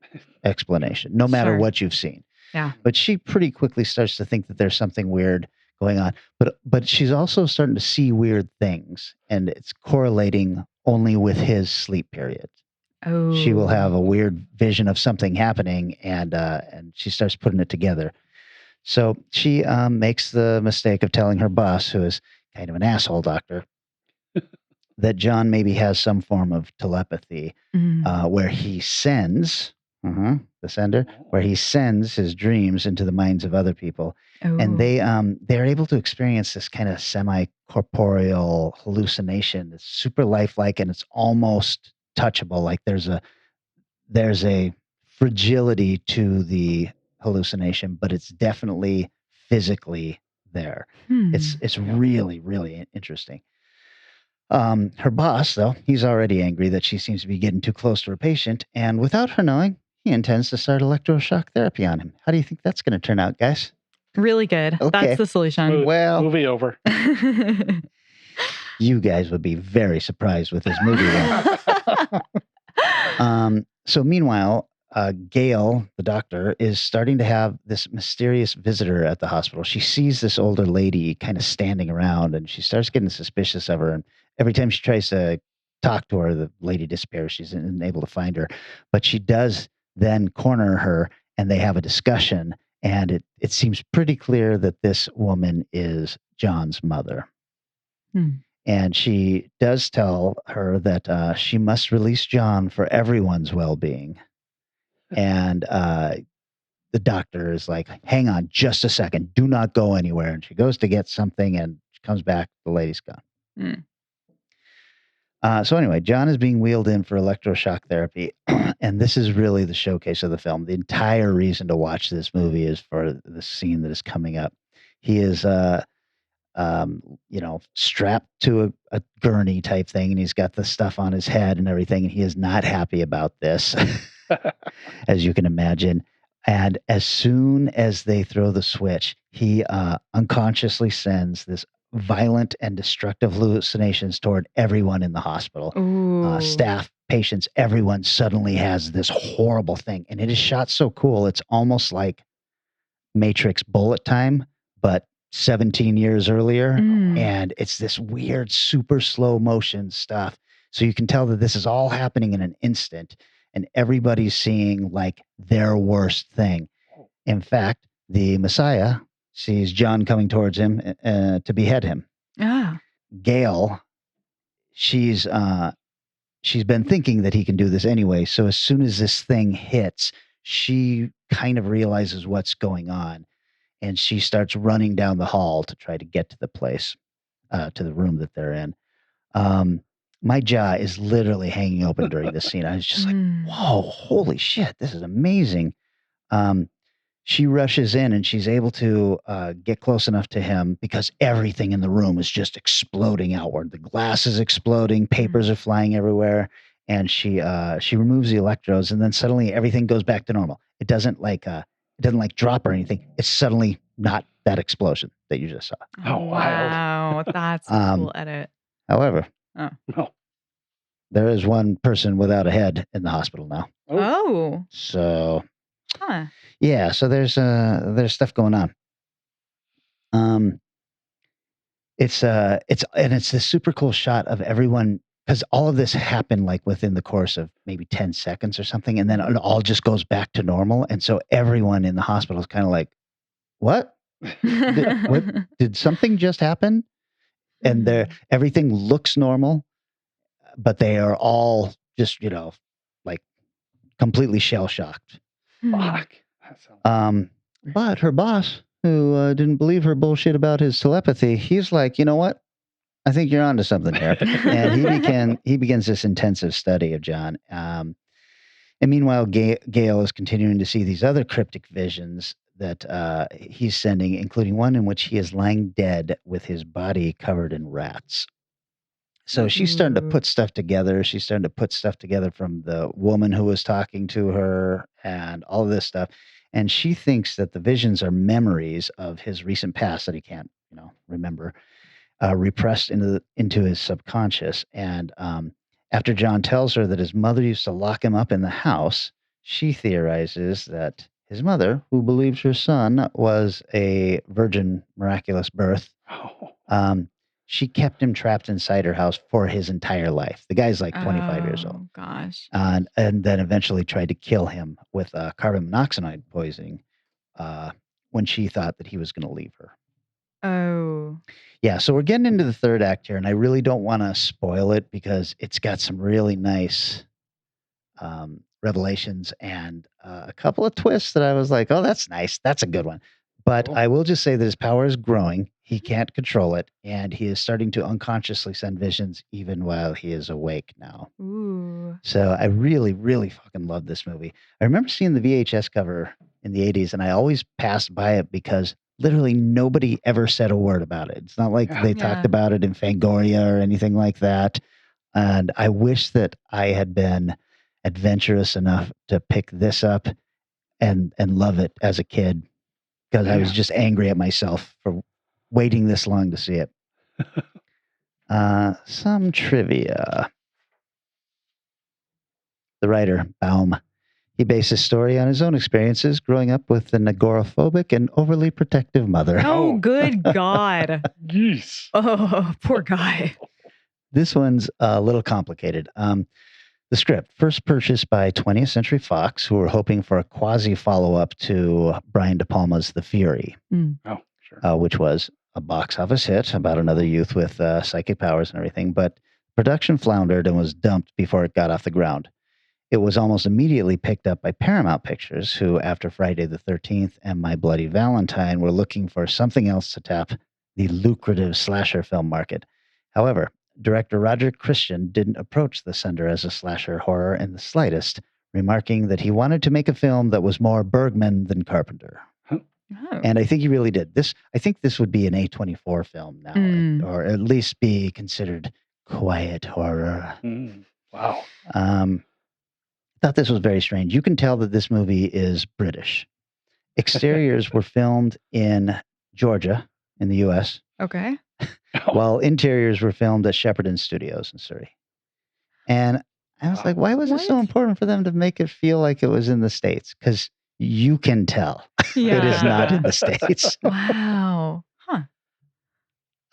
explanation, no matter Sure. what you've seen. Yeah. But she pretty quickly starts to think that there's something weird going on. But she's also starting to see weird things, and it's correlating only with his sleep period. She will have a weird vision of something happening, and she starts putting it together. So she makes the mistake of telling her boss, who is kind of an asshole doctor, that John maybe has some form of telepathy, where he sends the sender, where he sends his dreams into the minds of other people, and they're able to experience this kind of semi-corporeal hallucination. It's super lifelike, and it's almost touchable. Like there's a fragility to the hallucination, but it's definitely physically there. It's really, really interesting. Her boss, though, he's already angry that she seems to be getting too close to her patient, and without her knowing, he intends to start electroshock therapy on him. How do you think that's going to turn out, guys? Really good. Okay. That's the solution. Smooth. Well, Movie over. you guys would be very surprised with this movie. So meanwhile, Gail, the doctor, is starting to have this mysterious visitor at the hospital. She sees this older lady kind of standing around, and she starts getting suspicious of her. And every time she tries to talk to her, the lady disappears. She's unable to find her. But she does then corner her, and they have a discussion. And it seems pretty clear that this woman is John's mother. And she does tell her that she must release John for everyone's well-being. And the doctor is like, "Hang on just a second. Do not go anywhere." And she goes to get something, and she comes back. The lady's gone. So anyway, John is being wheeled in for electroshock therapy. And this is really the showcase of the film. The entire reason to watch this movie is for the scene that is coming up. He is strapped to a gurney type thing, and he's got the stuff on his head and everything, and he is not happy about this, as you can imagine. And as soon as they throw the switch, he unconsciously sends this violent and destructive hallucinations toward everyone in the hospital. Staff, patients, everyone suddenly has this horrible thing, and it is shot so cool. It's almost like Matrix Bullet Time, but 17 years earlier, and it's this weird super slow motion stuff, so you can tell that this is all happening in an instant, and everybody's seeing like their worst thing. In fact, the Messiah sees John coming towards him to behead him. Gail, she's been thinking that he can do this anyway, so as soon as this thing hits, she kind of realizes what's going on. And she starts running down the hall to try to get to the place, to the room that they're in. My jaw is literally hanging open during this scene. I was just like, whoa, holy shit, this is amazing. She rushes in, and she's able to get close enough to him because everything in the room is just exploding outward. The glass is exploding, papers are flying everywhere. And she removes the electrodes, and then suddenly everything goes back to normal. It doesn't like drop or anything. It's suddenly not that explosion that you just saw. Oh, wow. That's a cool edit. However, No. there is one person without a head in the hospital now. Oh. So, yeah. So there's stuff going on. It's this super cool shot of everyone, because all of this happened like within the course of maybe 10 seconds or something, and then it all just goes back to normal. And so everyone in the hospital is kind of like, what? Did something just happen? And everything looks normal, but they are all just, like completely shell shocked. Fuck. That sounds But her boss, who didn't believe her bullshit about his telepathy, he's like, you know what? I think you're onto something here. And he begins this intensive study of John. And meanwhile, Gale is continuing to see these other cryptic visions that he's sending, including one in which he is lying dead with his body covered in rats. So she's starting to put stuff together. She's starting to put stuff together from the woman who was talking to her and all of this stuff. And she thinks that the visions are memories of his recent past that he can't, remember, repressed into his subconscious. And after John tells her that his mother used to lock him up in the house, she theorizes that his mother, who believes her son was a virgin miraculous birth, she kept him trapped inside her house for his entire life. The guy's like 25 years old. Oh, gosh. And then eventually tried to kill him with carbon monoxide poisoning when she thought that he was going to leave her. Oh. Yeah, so we're getting into the third act here, and I really don't want to spoil it because it's got some really nice revelations and a couple of twists that I was like, oh, that's nice. That's a good one. But Cool. I will just say that his power is growing. He can't control it, and he is starting to unconsciously send visions even while he is awake now. Ooh. So I really, really fucking love this movie. I remember seeing the VHS cover in the 80s, and I always passed by it because literally nobody ever said a word about it. It's not like they talked about it in Fangoria or anything like that. And I wish that I had been adventurous enough to pick this up and love it as a kid, because I was just angry at myself for waiting this long to see it. Some trivia. The writer, Baum, he based his story on his own experiences growing up with an agoraphobic and overly protective mother. Oh, good God. Yes. Oh, poor guy. This one's a little complicated. The script, first purchased by 20th Century Fox, who were hoping for a quasi follow-up to Brian De Palma's The Fury, Oh, sure. which was a box office hit about another youth with psychic powers and everything. But production floundered and was dumped before it got off the ground. It was almost immediately picked up by Paramount Pictures, who, after Friday the 13th and My Bloody Valentine, were looking for something else to tap the lucrative slasher film market. However, director Roger Christian didn't approach The Sender as a slasher horror in the slightest, remarking that he wanted to make a film that was more Bergman than Carpenter. Oh. And I think he really did. I think this would be an A24 film now, or at least be considered quiet horror. Wow. Thought this was very strange. You can tell that this movie is British. Exteriors were filmed in Georgia in the U.S., Okay. while interiors were filmed at Shepperton Studios in Surrey. And I was like, why was it so important for them to make it feel like it was in the States? Because you can tell it is not in the States. Wow.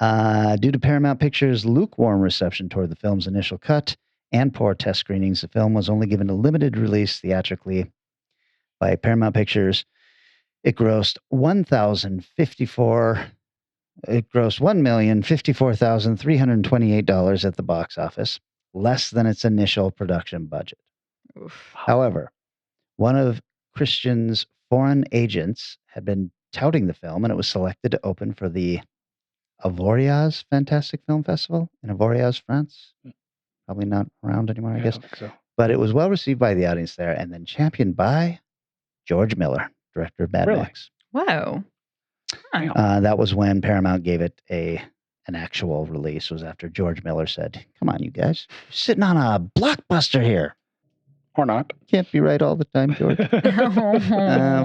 Huh. Due to Paramount Pictures' lukewarm reception toward the film's initial cut and poor test screenings, the film was only given a limited release theatrically by Paramount Pictures. It grossed $1,054,328 at the box office, less than its initial production budget. Oof. However, one of Christian's foreign agents had been touting the film, and it was selected to open for the Avoriaz Fantastic Film Festival in Avoriaz, France. Probably not around anymore, I guess. I think so. But it was well received by the audience there, and then championed by George Miller, director of Mad Max. Wow. That was when Paramount gave it an actual release. It was after George Miller said, "Come on, you guys, you're sitting on a blockbuster here. Or not. Can't be right all the time, George."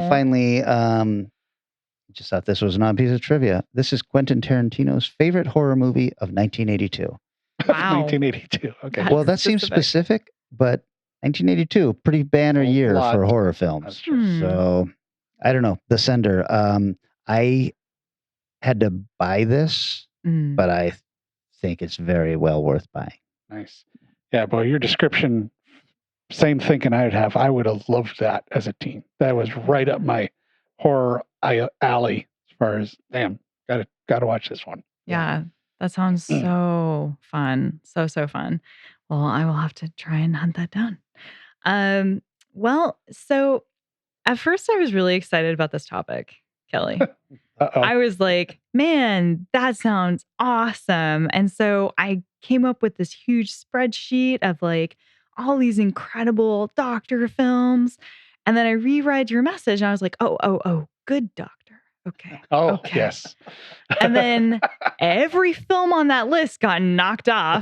Finally, just thought this was an odd piece of trivia. This is Quentin Tarantino's favorite horror movie of 1982. Wow. 1982. Okay. Well, that seems specific, but 1982, pretty banner year for horror films. That's true. So I don't know. The Sender. I had to buy this, but I think it's very well worth buying. Nice. Yeah, boy, your description, same thinking I'd have. I would have loved that as a teen. That was right up my horror alley as far as, damn, gotta watch this one. Yeah, that sounds so fun. So fun. Well, I will have to try and hunt that down. Well, so at first I was really excited about this topic, Kelly. Uh-oh. I was like, man, that sounds awesome. And so I came up with this huge spreadsheet of like all these incredible doctor films. And then I reread your message and I was like, oh, good doctor. Okay. Oh, okay. yes. And then every film on that list got knocked off.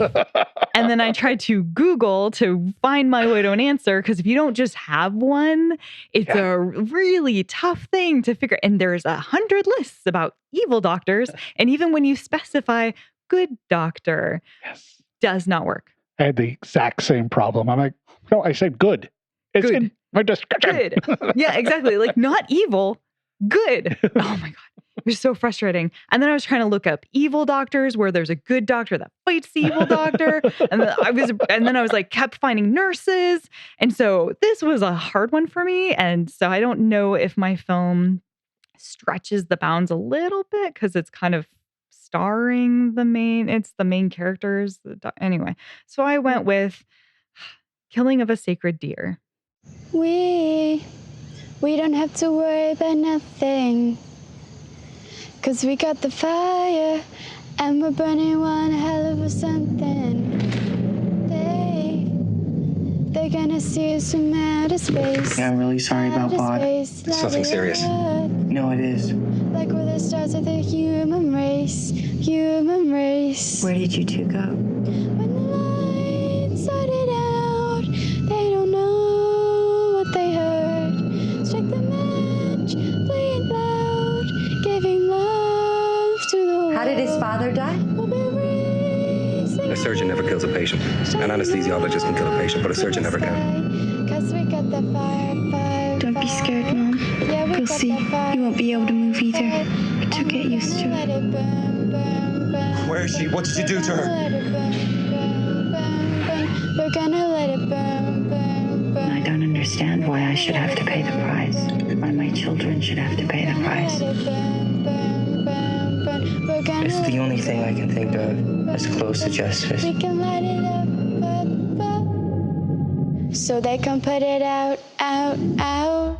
And then I tried to Google to find my way to an answer because if you don't just have one, it's a really tough thing to figure. And there's 100 lists about evil doctors. And even when you specify good doctor, does not work. I had the exact same problem. I'm like, no, I said good. It's Good. in my description. Good. Yeah, exactly. Like not evil, good. Oh my God. It was so frustrating. And then I was trying to look up evil doctors where there's a good doctor that fights the evil doctor. And then I was like, kept finding nurses. And so this was a hard one for me. And so I don't know if my film stretches the bounds a little bit because it's kind of starring the main characters. Anyway, so I went with Killing of a Sacred Deer. We don't have to worry about nothing. 'Cause we got the fire, and we're burning one hell of a something. They're gonna see us from outer space. Yeah, I'm really sorry about Bod. It's nothing serious. No, it is. Like we're the stars of the human race. Where did you two go? When the lights started out, they don't know what they heard. Strike the match, play it loud, giving love to the world. How did his father die? A surgeon never kills a patient. An anesthesiologist can kill a patient, but a surgeon never can. 'Cause we got the fire. Don't be scared, Mom. Yeah, we You'll got see. the fire. You won't be able to move either. But you'll get used to Let it. it burn, burn, burn. Where is she? What did you do to her? Let it burn, burn, burn, burn. We're gonna let it burn, burn, burn. I don't understand why I should have to pay the price. Why my children should have to pay the price. Let it burn, burn, burn, burn. We're gonna It's the only thing I can think of as close to justice. We can light it up, up. So they can put it out, out, out.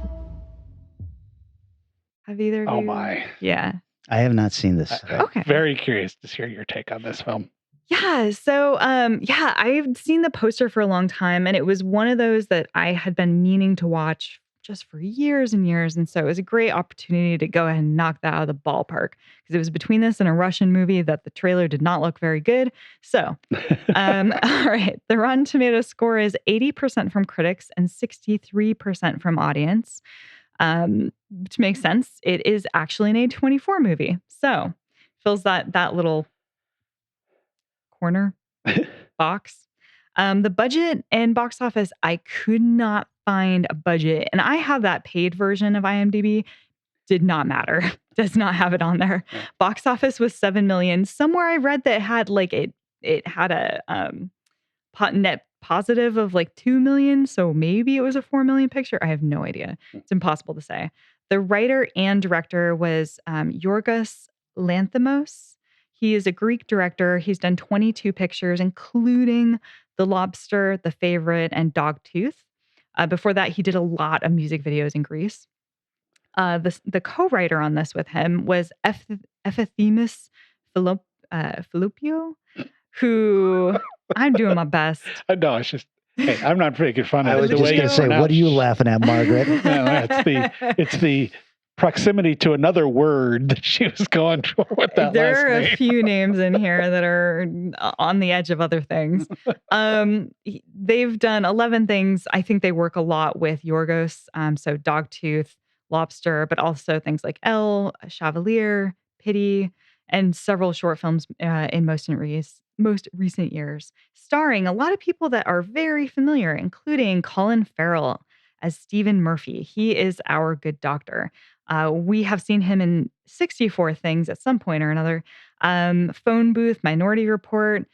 Have either of Oh you? my. Yeah. I have not seen this. Okay. Very curious to hear your take on this film. Yeah. So, I've seen the poster for a long time, and it was one of those that I had been meaning to watch just for years and years. And so it was a great opportunity to go ahead and knock that out of the ballpark because it was between this and a Russian movie that the trailer did not look very good. So, all right. The Rotten Tomatoes score is 80% from critics and 63% from audience. Which makes sense. It is actually an A24 movie. So fills that little corner box. The budget and box office, I could not find a budget. And I have that paid version of IMDb. Did not matter. Does not have it on there. Yeah. Box office was 7 million. Somewhere I read that it had like it had a net positive of like 2 million. So maybe it was a 4 million picture. I have no idea. It's impossible to say. The writer and director was Yorgos Lanthimos. He is a Greek director. He's done 22 pictures, including The Lobster, The Favorite, and Dogtooth. Before that, he did a lot of music videos in Greece. The co-writer on this with him was Epiphanes Philippio, who I'm doing my best. No, it's just, hey, I'm not making fun of I was the just way going to say, what are you laughing at, Margaret? No, it's the proximity to another word that she was going for with that There last are name. a few names in here that are on the edge of other things. They've done 11 things. I think they work a lot with Yorgos. So Dogtooth, Lobster, but also things like Elle, Chevalier, Pity, and several short films in most recent years, starring a lot of people that are very familiar, including Colin Farrell as Stephen Murphy. He is our good doctor. We have seen him in 64 things at some point or another. Phone Booth, Minority Report,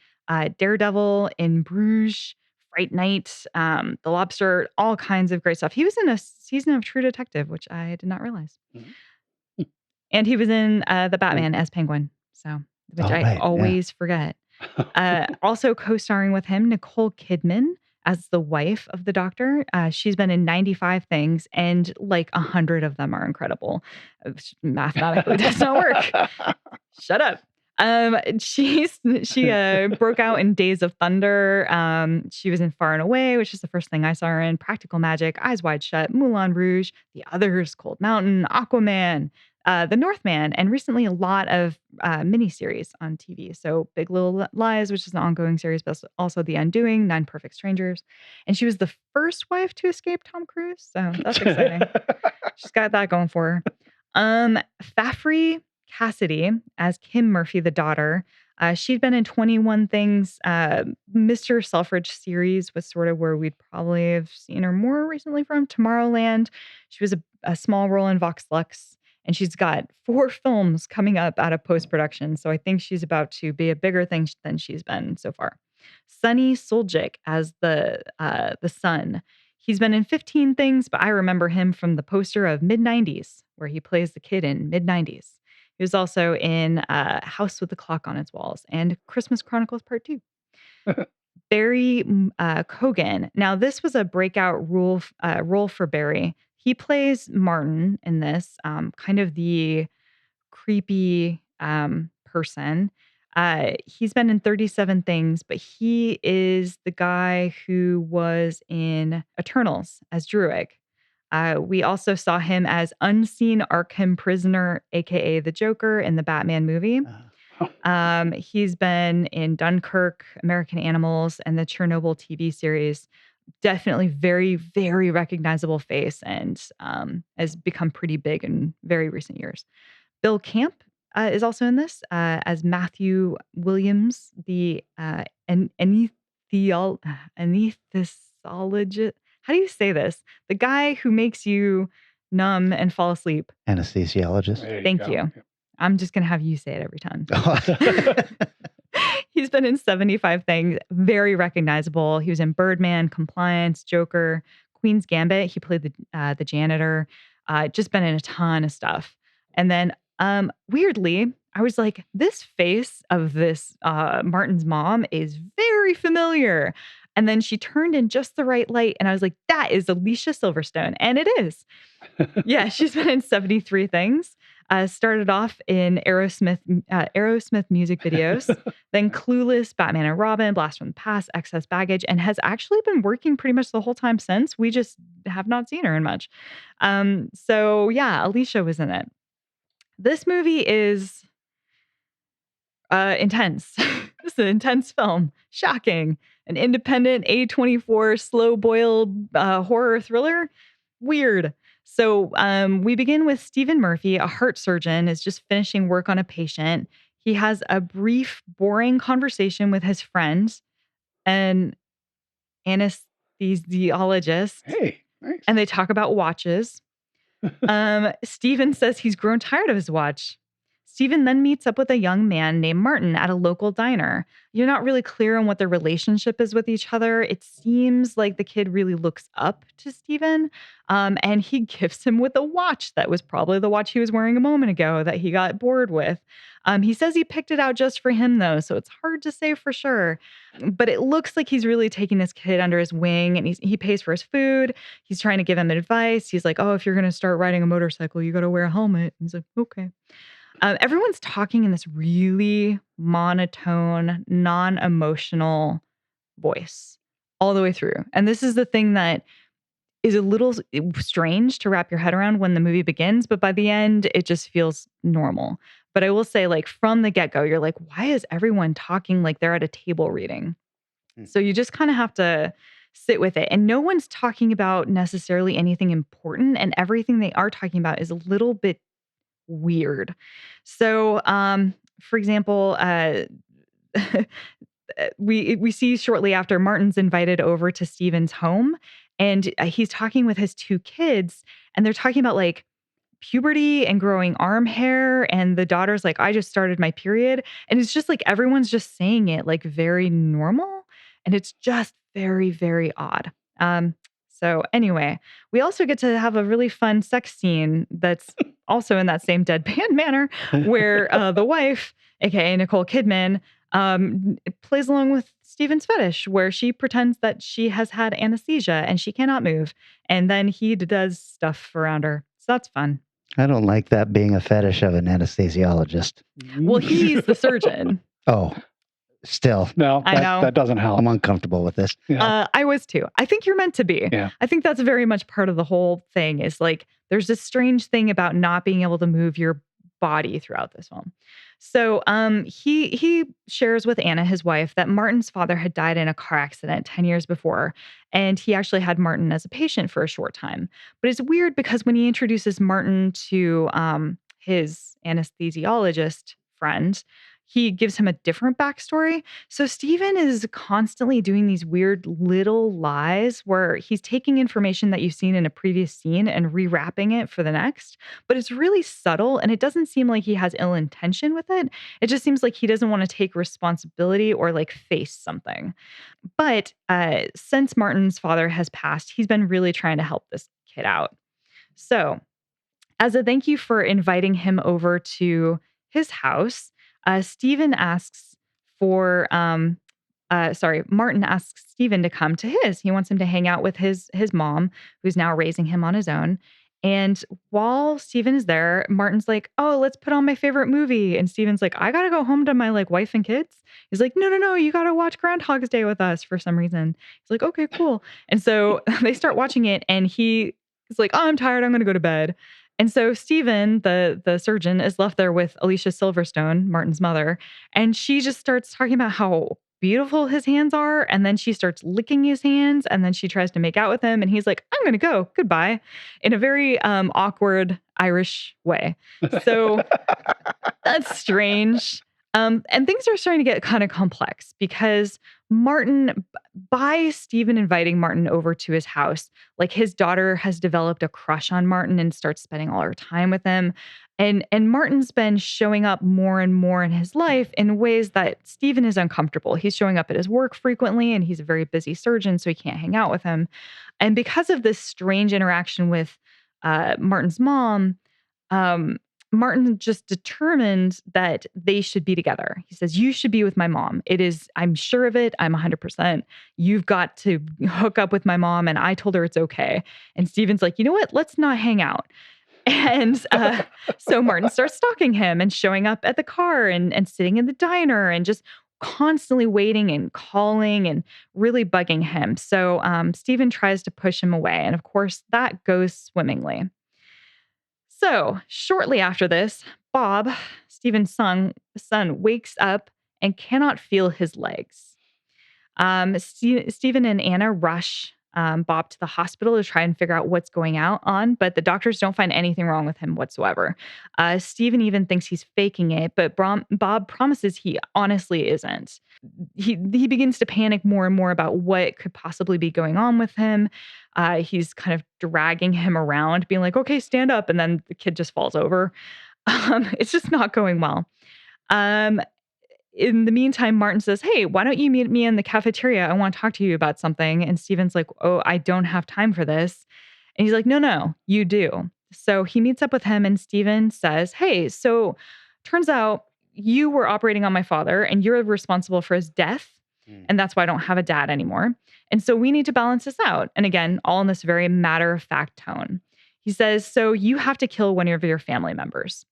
Daredevil, In Bruges, Fright Night, The Lobster, all kinds of great stuff. He was in a season of True Detective, which I did not realize. And he was in The Batman as Penguin, which I always forget. Also co-starring with him, Nicole Kidman as the wife of the doctor. She's been in 95 things, and like 100 of them are incredible. Which mathematically does not work. Shut up. She broke out in Days of Thunder. She was in Far and Away, which is the first thing I saw her in. Practical Magic, Eyes Wide Shut, Moulin Rouge, The Others, Cold Mountain, Aquaman, The Northman, and recently a lot of miniseries on TV. So Big Little Lies, which is an ongoing series, but also The Undoing, Nine Perfect Strangers. And she was the first wife to escape Tom Cruise. So that's exciting. She's got that going for her. Fafhrey Cassidy as Kim Murphy, the daughter. She'd been in 21 things. Mr. Selfridge series was sort of where we'd probably have seen her more recently from. Tomorrowland. She was a small role in Vox Lux. And she's got 4 films coming up out of post-production. So I think she's about to be a bigger thing than she's been so far. Sonny Soljic as the son. He's been in 15 things, but I remember him from the poster of Mid-90s, where he plays the kid in Mid-90s. He was also in House with the Clock on Its Walls and Christmas Chronicles Part 2. Barry Cogan. Now, this was a breakout role for Barry. He plays Martin in this, kind of the creepy person. He's been in 37 things, but he is the guy who was in Eternals as Druig. We also saw him as unseen Arkham prisoner, aka the Joker, in the Batman movie. He's been in Dunkirk, American Animals, and the Chernobyl TV series. Definitely very, very recognizable face, and has become pretty big in very recent years. Bill Camp is also in this as Matthew Williams, the anesthesiologist. How do you say this? The guy who makes you numb and fall asleep. Anesthesiologist. Thank you. I'm just going to have you say it every time. He's been in 75 things. Very recognizable. He was in Birdman, Compliance, Joker, Queen's Gambit. He played the janitor. Just been in a ton of stuff. And then weirdly, I was like, this face of this Martin's mom is very familiar. And then she turned in just the right light. And I was like, that is Alicia Silverstone. And it is. Yeah, she's been in 73 things. Started off in Aerosmith music videos, then Clueless, Batman and Robin, Blast from the Past, Excess Baggage, and has actually been working pretty much the whole time since. We just have not seen her in much. So yeah, Alicia was in it. This movie is intense. This is an intense film. Shocking. An independent A24 slow-boiled horror thriller. Weird. So we begin with Stephen Murphy, a heart surgeon, is just finishing work on a patient. He has a brief, boring conversation with his friend, an anesthesiologist. Hey, nice. And they talk about watches. Stephen says he's grown tired of his watch. Stephen then meets up with a young man named Martin at a local diner. You're not really clear on what their relationship is with each other. It seems like the kid really looks up to Stephen, and he gifts him with a watch that was probably the watch he was wearing a moment ago that he got bored with. He says he picked it out just for him, though, so it's hard to say for sure. But it looks like he's really taking this kid under his wing, and he pays for his food. He's trying to give him advice. He's like, oh, if you're going to start riding a motorcycle, you got to wear a helmet. And he's like, okay. Everyone's talking in this really monotone, non-emotional voice all the way through. And this is the thing that is a little strange to wrap your head around when the movie begins, but by the end, it just feels normal. But I will say, like, from the get-go, you're like, why is everyone talking like they're at a table reading? So you just kind of have to sit with it. And no one's talking about necessarily anything important, and everything they are talking about is a little bit weird. So, for example, we see shortly after Martin's invited over to Stephen's home, and he's talking with his 2 kids, and they're talking about like puberty and growing arm hair, and the daughter's like, I just started my period, and it's just like everyone's just saying it like very normal, and it's just very, very odd. So anyway, we also get to have a really fun sex scene that's also in that same deadpan manner where the wife, aka Nicole Kidman, It plays along with Stephen's fetish, where she pretends that she has had anesthesia and she cannot move. And then he does stuff around her. So that's fun. I don't like that being a fetish of an anesthesiologist. Well, he's the surgeon. Oh, still. No, I know. that doesn't help. I'm uncomfortable with this. Yeah. I was too. I think you're meant to be. Yeah. I think that's very much part of the whole thing is like there's this strange thing about not being able to move your body throughout this film. So he shares with Anna, his wife, that Martin's father had died in a car accident 10 years before. And he actually had Martin as a patient for a short time. But it's weird because when he introduces Martin to his anesthesiologist friend, he gives him a different backstory. So Stephen is constantly doing these weird little lies where he's taking information that you've seen in a previous scene and rewrapping it for the next. But it's really subtle and it doesn't seem like he has ill intention with it. It just seems like he doesn't want to take responsibility or like face something. But since Martin's father has passed, he's been really trying to help this kid out. So as a thank you for inviting him over to his house, Stephen asks for, Martin asks Stephen to come to his. He wants him to hang out with his mom, who's now raising him on his own. And while Stephen is there, Martin's like, "Oh, let's put on my favorite movie." And Stephen's like, "I gotta go home to my like wife and kids." He's like, "No, you gotta watch Groundhog's Day with us for some reason." He's like, "Okay, cool." And so they start watching it, and he is like, "Oh, I'm tired. I'm gonna go to bed." And so Stephen, the surgeon, is left there with Alicia Silverstone, Martin's mother, and she just starts talking about how beautiful his hands are, and then she starts licking his hands, and then she tries to make out with him, and he's like, "I'm gonna go, goodbye," in a very awkward Irish way. So that's strange. And things are starting to get kind of complex because by Stephen inviting Martin over to his house, like his daughter has developed a crush on Martin and starts spending all her time with him. And Martin's been showing up more and more in his life in ways that Stephen is uncomfortable. He's showing up at his work frequently, and he's a very busy surgeon, so he can't hang out with him. And because of this strange interaction with Martin's mom, Martin just determined that they should be together. He says, "You should be with my mom. I'm sure of it. I'm 100%. You've got to hook up with my mom." And I told her it's okay. And Steven's like, "You know what? Let's not hang out." And so Martin starts stalking him and showing up at the car and sitting in the diner and just constantly waiting and calling and really bugging him. So Stephen tries to push him away. And of course, that goes swimmingly. So shortly after this, Bob, Stephen's son, wakes up and cannot feel his legs. Stephen and Anna rush Bob to the hospital to try and figure out what's going on, but the doctors don't find anything wrong with him whatsoever. Stephen even thinks he's faking it, but Bob promises he honestly isn't. He begins to panic more and more about what could possibly be going on with him. He's kind of dragging him around, being like, "Okay, stand up," and then the kid just falls over. It's just not going well. In the meantime, Martin says, "Hey, why don't you meet me in the cafeteria? I want to talk to you about something." And Stephen's like, "Oh, I don't have time for this." And he's like, No, you do." So he meets up with him, and Stephen says, "Hey, so turns out you were operating on my father and you're responsible for his death. And that's why I don't have a dad anymore. And so we need to balance this out." And again, all in this very matter-of-fact tone. He says, "So you have to kill one of your family members.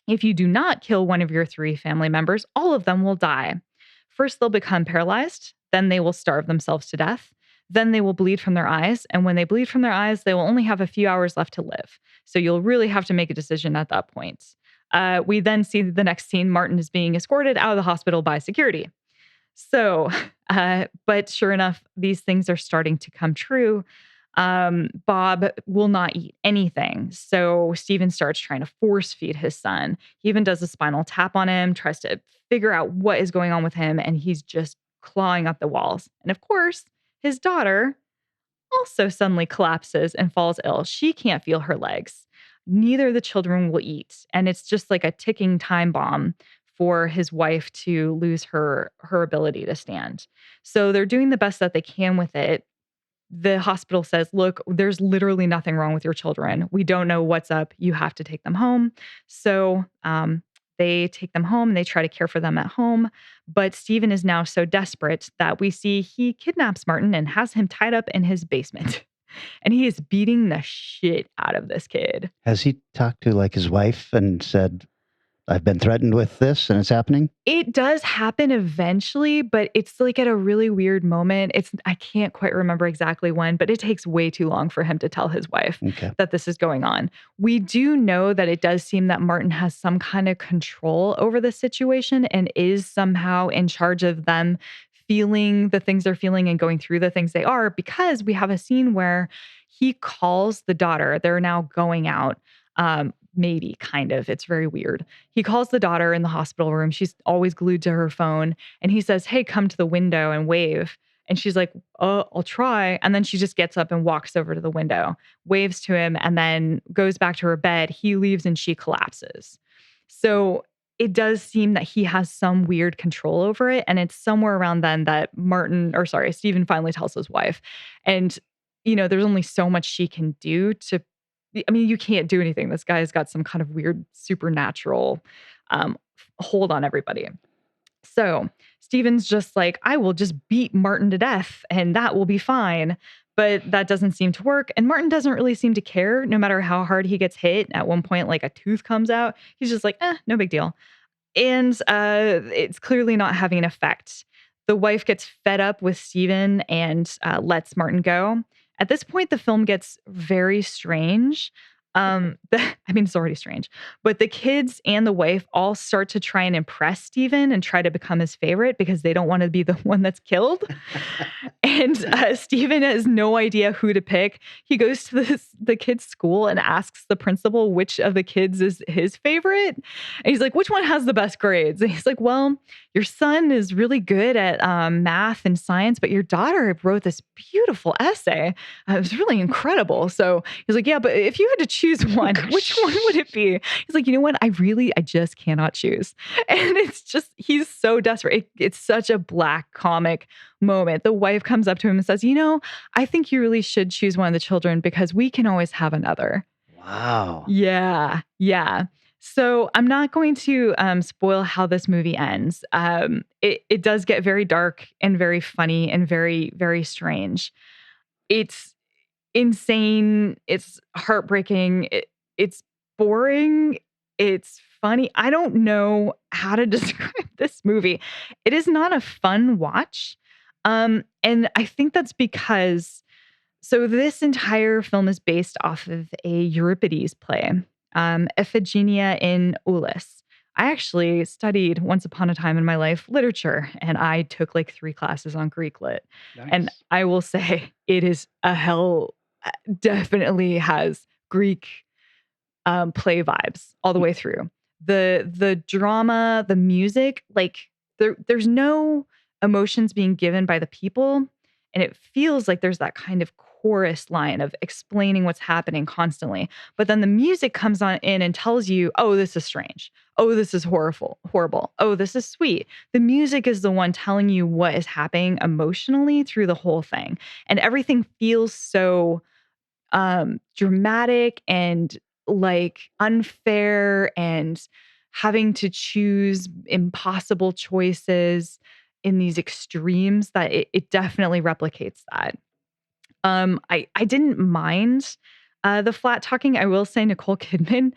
If you do not kill one of your 3 family members, all of them will die. First, they'll become paralyzed. Then they will starve themselves to death. Then they will bleed from their eyes. And when they bleed from their eyes, they will only have a few hours left to live. So you'll really have to make a decision at that point." We then see the next scene. Martin is being escorted out of the hospital by security. So, but sure enough, these things are starting to come true. Bob will not eat anything. So Stephen starts trying to force feed his son. He even does a spinal tap on him, tries to figure out what is going on with him, and he's just clawing up the walls. And of course, his daughter also suddenly collapses and falls ill. She can't feel her legs. Neither of the children will eat. And it's just like a ticking time bomb for his wife to lose her ability to stand. So they're doing the best that they can with it. The hospital says, "Look, there's literally nothing wrong with your children. We don't know what's up. You have to take them home." So They take them home and they try to care for them at home. But Stephen is now so desperate that we see he kidnaps Martin and has him tied up in his basement. And he is beating the shit out of this kid. Has he talked to like his wife and said, I've been threatened with this and it's happening? It does happen eventually, but it's like at a really weird moment. I can't quite remember exactly when, but it takes way too long for him to tell his wife that this is going on. We do know that it does seem that Martin has some kind of control over the situation and is somehow in charge of them feeling the things they're feeling and going through the things they are, because we have a scene where he calls the daughter. They're now going out. Maybe kind of. It's very weird. He calls the daughter in the hospital room. She's always glued to her phone. And he says, hey, come to the window and wave. And she's like, oh, I'll try. And then she just gets up and walks over to the window, waves to him, and then goes back to her bed. He leaves and she collapses. So it does seem that he has some weird control over it. And it's somewhere around then that Stephen finally tells his wife. And, there's only so much she can do to, you can't do anything. This guy's got some kind of weird supernatural hold on everybody. So Stephen's just like, I will just beat Martin to death and that will be fine. But that doesn't seem to work. And Martin doesn't really seem to care, no matter how hard he gets hit. At one point, like a tooth comes out. He's just like, no big deal. And it's clearly not having an effect. The wife gets fed up with Stephen and lets Martin go. At this point, the film gets very strange. It's already strange, but the kids and the wife all start to try and impress Stephen and try to become his favorite because they don't want to be the one that's killed. And Stephen has no idea who to pick. He goes to the kids' school and asks the principal which of the kids is his favorite. And he's like, which one has the best grades? And he's like, well, your son is really good at math and science, but your daughter wrote this beautiful essay. It was really incredible. So he's like, yeah, but if you had to choose one, which one would it be? He's like, you know what? I just cannot choose. And it's just, he's so desperate. It's such a black comic moment. The wife comes up to him and says, I think you really should choose one of the children because we can always have another. Wow. Yeah. Yeah. So I'm not going to spoil how this movie ends. It does get very dark and very funny and very, very strange. It's insane. It's heartbreaking. It's boring. It's funny. I don't know how to describe this movie. It is not a fun watch. And I think that's because, so this entire film is based off of a Euripides play, Iphigenia in Aulis. I actually studied once upon a time in my life literature, and I took like 3 classes on Greek lit. Nice. And I will say it is definitely has Greek play vibes all the way through. The drama, the music, like there's no emotions being given by the people, and it feels like there's that kind of chorus line of explaining what's happening constantly. But then the music comes on in and tells you, oh, this is strange. Oh, this is horrible. Oh, this is sweet. The music is the one telling you what is happening emotionally through the whole thing. And everything feels so dramatic and like unfair and having to choose impossible choices in these extremes that it definitely replicates that. I didn't mind the flat talking. I will say Nicole Kidman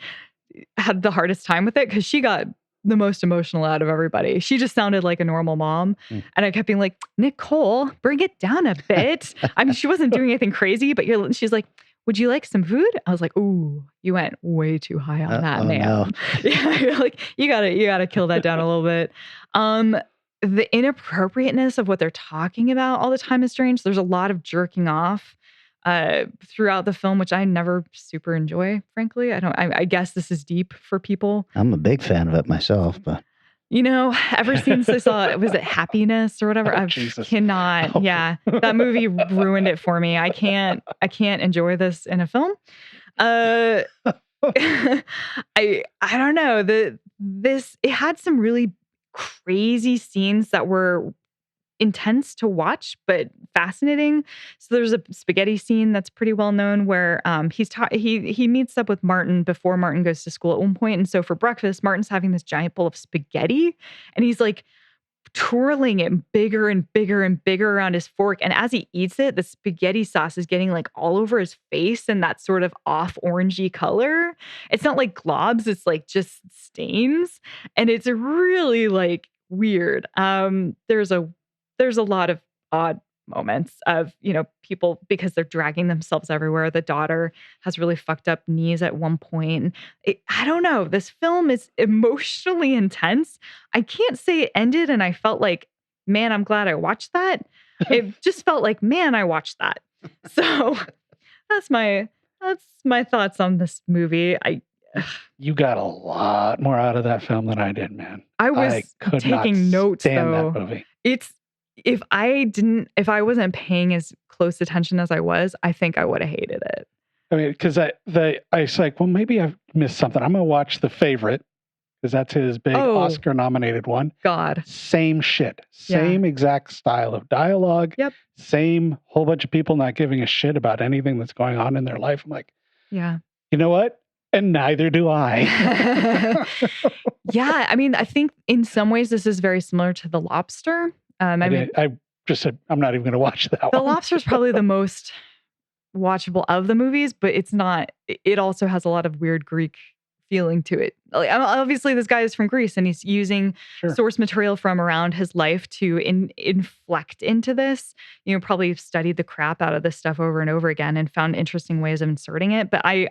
had the hardest time with it because she got the most emotional out of everybody. She just sounded like a normal mom. And I kept being like, Nicole, bring it down a bit. I mean, she wasn't doing anything crazy, but she's like, would you like some food? I was like, ooh, you went way too high on that, man. No. Yeah, you're like, you gotta kill that down a little bit. The inappropriateness of what they're talking about all the time is strange. There's a lot of jerking off throughout the film, which I never super enjoy, frankly. I guess this is deep for people. I'm a big fan of it myself, but ever since I saw, was it Happiness or whatever? I cannot. Yeah, that movie ruined it for me. I can't enjoy this in a film. I don't know. It had some really crazy scenes that were intense to watch, but fascinating. So there's a spaghetti scene that's pretty well known where he meets up with Martin before Martin goes to school at one point. And so for breakfast, Martin's having this giant bowl of spaghetti and he's like twirling it bigger and bigger and bigger around his fork. And as he eats it, the spaghetti sauce is getting like all over his face and that sort of off orangey color. It's not like globs, it's like just stains. And it's really like weird. There's a lot of odd moments of, people because they're dragging themselves everywhere. The daughter has really fucked up knees at one point. I don't know. This film is emotionally intense. I can't say it ended and I felt like, man, I'm glad I watched that. It just felt like, man, I watched that. So that's my thoughts on this movie. You got a lot more out of that film than I did, man. I was could taking not notes stand though. that movie. If I wasn't paying as close attention as I was, I think I would have hated it. I mean, because I was like, well, maybe I've missed something. I'm gonna watch The Favorite because that's his big Oscar-nominated one. God, same shit, same exact style of dialogue. Yep. Same whole bunch of people not giving a shit about anything that's going on in their life. I'm like, yeah, you know what? And neither do I. Yeah, I mean, I think in some ways this is very similar to The Lobster. I just said I'm not even going to watch that The one. Lobster is probably the most watchable of the movies, but it's not. It also has a lot of weird Greek feeling to it. Like, obviously, this guy is from Greece, and he's using source material from around his life to inflect into this. Probably studied the crap out of this stuff over and over again, and found interesting ways of inserting it. But I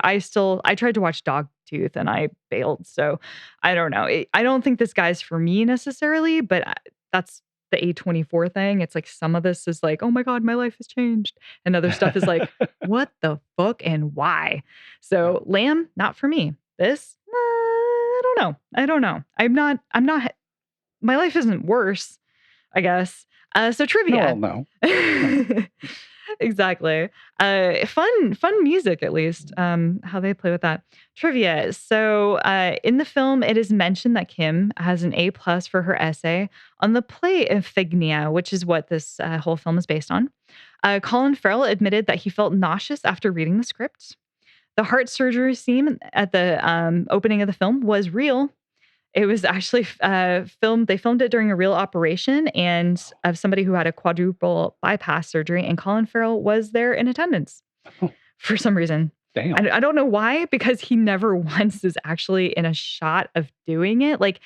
tried to watch Dogtooth, and I bailed. So I don't know. I don't think this guy's for me necessarily, but that's the A24 thing. It's like some of this is like, oh my God, my life has changed. And other stuff is like, what the fuck and why? So Lamb, not for me. This, I don't know. I'm not, my life isn't worse, I guess. So trivia. No. Exactly. Fun music, at least, how they play with that. Trivia. So in the film, it is mentioned that Kim has an A+ for her essay on the play Iphigenia, which is what this whole film is based on. Colin Farrell admitted that he felt nauseous after reading the script. The heart surgery scene at the opening of the film was real. It was actually filmed. They filmed it during a real operation and of somebody who had a quadruple bypass surgery. And Colin Farrell was there in attendance for some reason. Damn. I don't know why, because he never once is actually in a shot of doing it. Like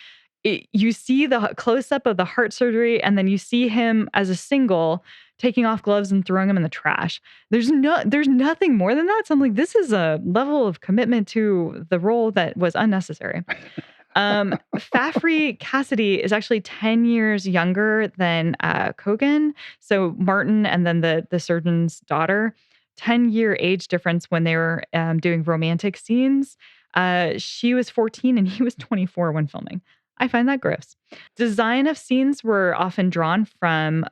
you see the close up of the heart surgery, and then you see him as a single taking off gloves and throwing them in the trash. There's nothing more than that. So I'm like, this is a level of commitment to the role that was unnecessary. Fafhrey Cassidy is actually 10 years younger than Kogan. So Martin and then the surgeon's daughter, 10-year age difference when they were doing romantic scenes. She was 14 and he was 24 when filming. I find that gross. Design of scenes were often drawn from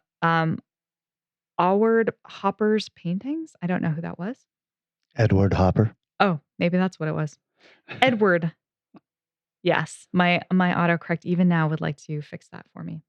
Award Hopper's paintings. I don't know who that was. Edward Hopper. Oh, maybe that's what it was. Edward. Yes, my autocorrect even now would like to fix that for me.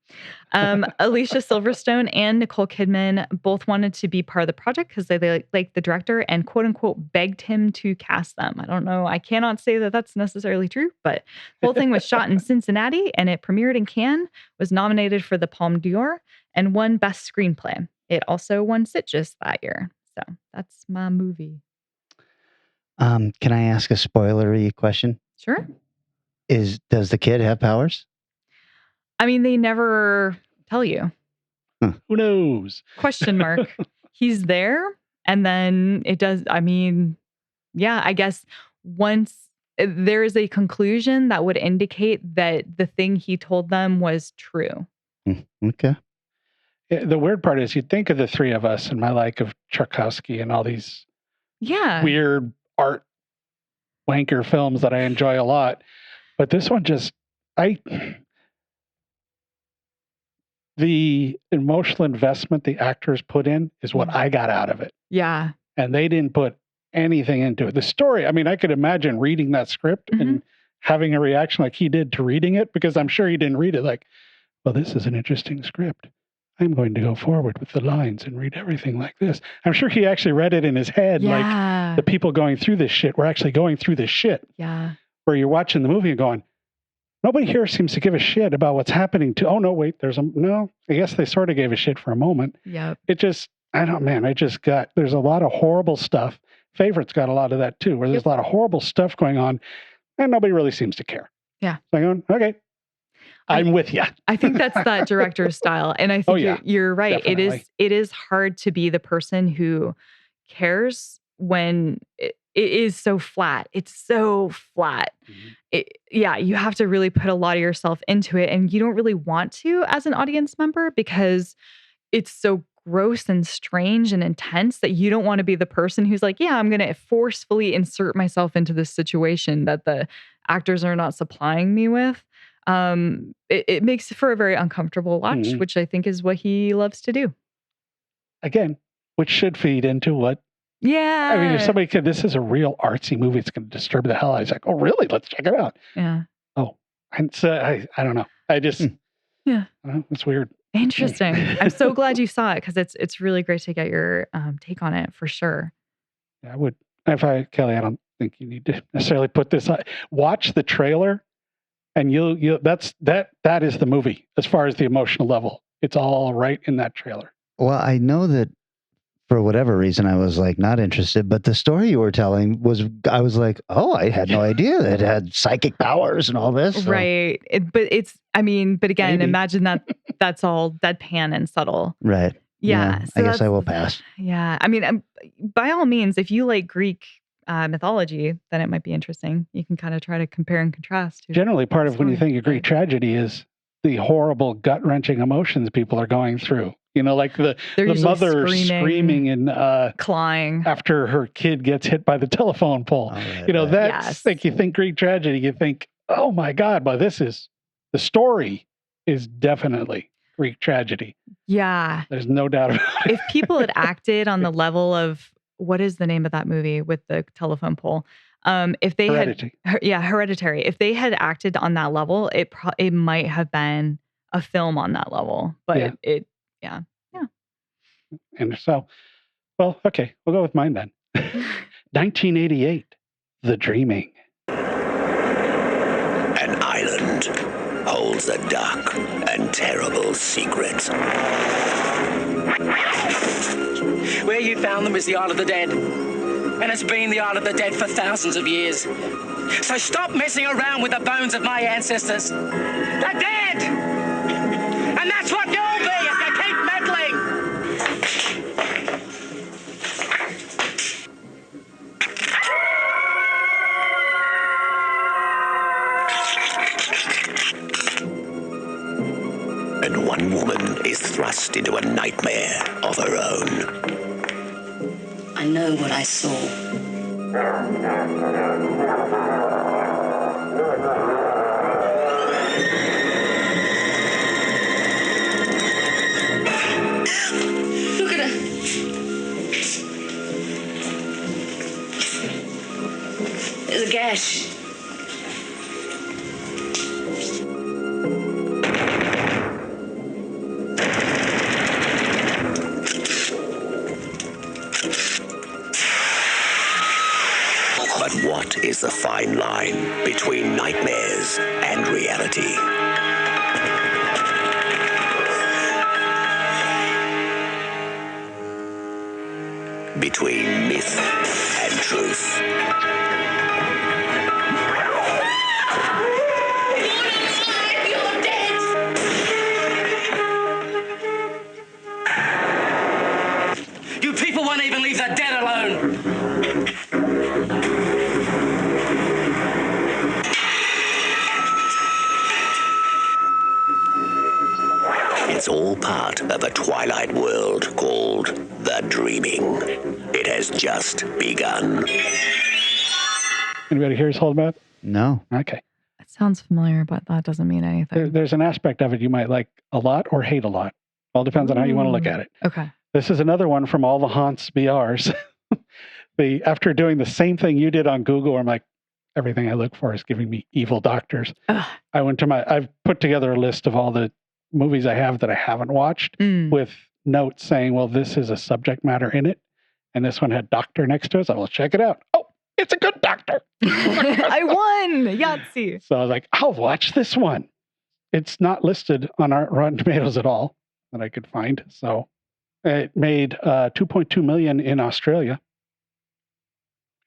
Alicia Silverstone and Nicole Kidman both wanted to be part of the project because they liked the director and quote unquote begged him to cast them. I don't know. I cannot say that that's necessarily true, but the whole thing was shot in Cincinnati and it premiered in Cannes, was nominated for the Palme d'Or, and won Best Screenplay. It also won Sitges that year. So that's my movie. Can I ask a spoilery question? Sure. Does the kid have powers? I mean, they never tell you. Who knows? Question mark. He's there, and then it does. I mean, yeah, I guess once there is a conclusion that would indicate that the thing he told them was true. Okay. The weird part is you'd think of the three of us and my like of Tchaikovsky and all these weird art wanker films that I enjoy a lot. But this one the emotional investment the actors put in is what I got out of it. Yeah. And they didn't put anything into it. The story, I mean, I could imagine reading that script and having a reaction like he did to reading it, because I'm sure he didn't read it like, well, this is an interesting script. I'm going to go forward with the lines and read everything like this. I'm sure he actually read it in his head, like Yeah. the people going through this shit were actually going through this shit. Yeah. Where you're watching the movie and going, nobody here seems to give a shit about what's happening to. Oh no, wait, no. I guess they sort of gave a shit for a moment. Yep. It just, there's a lot of horrible stuff. Favorite's got a lot of that too, where there's a lot of horrible stuff going on, and nobody really seems to care. Yeah. So I'm going, okay, I'm with you. I think that's that director's style, and I think you're right. Definitely. It is hard to be the person who cares when it is so flat. It's so flat. You have to really put a lot of yourself into it, and you don't really want to as an audience member because it's so gross and strange and intense that you don't want to be the person who's like, yeah, I'm going to forcefully insert myself into this situation that the actors are not supplying me with. It makes for a very uncomfortable watch, which I think is what he loves to do. Again, which should feed into what. Yeah. I mean, if somebody could, this is a real artsy movie, it's going to disturb the hell out of you. It's like, oh, really? Let's check it out. Yeah. Oh, and so I don't know. I just, it's weird. Interesting. I'm so glad you saw it because it's really great to get your take on it for sure. Yeah, I would. Kelly, I don't think you need to necessarily put this on. Watch the trailer, and that is the movie as far as the emotional level. It's all right in that trailer. Well, I know that for whatever reason I was like not interested, but the story you were telling I was like, oh, I had no idea that it had psychic powers and all this. So. Right. But again, Maybe. imagine that's all deadpan and subtle. Right. Yeah. So I guess I will pass. Yeah. I mean, by all means, if you like Greek mythology, then it might be interesting. You can kind of try to compare and contrast. Generally, part of when you think of Greek tragedy is the horrible, gut-wrenching emotions people are going through. You know, like the mother screaming and clawing after her kid gets hit by the telephone pole. Right, you know, that's like you think Greek tragedy, you think, oh my God, but the story is definitely Greek tragedy. Yeah. There's no doubt about it. If people had acted on the level of, what is the name of that movie with the telephone pole? If they Hereditary. If they had acted on that level, it might have been a film on that level. But yeah. And so, well, okay, we'll go with mine then. 1988, The Dreaming. An island holds a dark and terrible secret. Where you found them is the Isle of the Dead. And it's been the Isle of the Dead for thousands of years. So stop messing around with the bones of my ancestors. They're dead! And that's what you'll be if you keep meddling! And one woman is thrust into a nightmare of her own. I know what I saw. Look at her. There's a gash. But what is the fine line between nightmares and reality? Between myth and truth. You people won't even leave the dead alone! It's all part of a twilight world called The Dreaming. It has just begun. Anybody here is holding up? No. Okay. It sounds familiar, but that doesn't mean anything. There's an aspect of it you might like a lot or hate a lot. All depends on how you want to look at it. Okay. This is another one from All the Haunts BRs. After doing the same thing you did on Google, where I'm like, everything I look for is giving me evil doctors. Ugh. I've put together a list of all the movies I have that I haven't watched with notes saying, well, this is a subject matter in it. And this one had doctor next to it. So I'll check it out. Oh, it's a good doctor. I won. Yahtzee. So I was like, I'll watch this one. It's not listed on our Rotten Tomatoes at all that I could find. So it made 2.2 million in Australia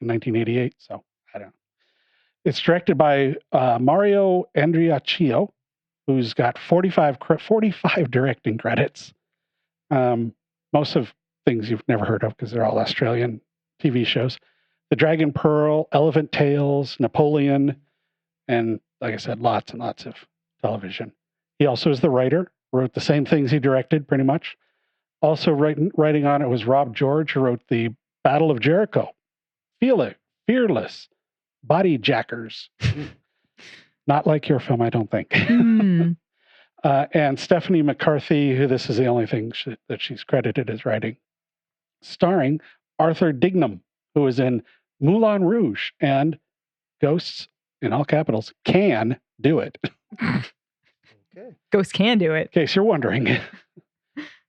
in 1988. So I don't know. It's directed by Mario Andriacchio, who's got 45 directing credits. Most of things you've never heard of because they're all Australian TV shows. The Dragon Pearl, Elephant Tales, Napoleon, and like I said, lots and lots of television. He also is the writer, wrote the same things he directed pretty much. Also writing on it was Rob George, who wrote the Battle of Jericho, Fearless, Body Jackers. Not like your film, I don't think. And Stephanie McCarthy, who this is the only thing that she's credited as writing, starring Arthur Dignam, who is in Moulin Rouge and Ghosts, in all capitals, Can Do It. Okay. Ghosts can do it. In case you're wondering.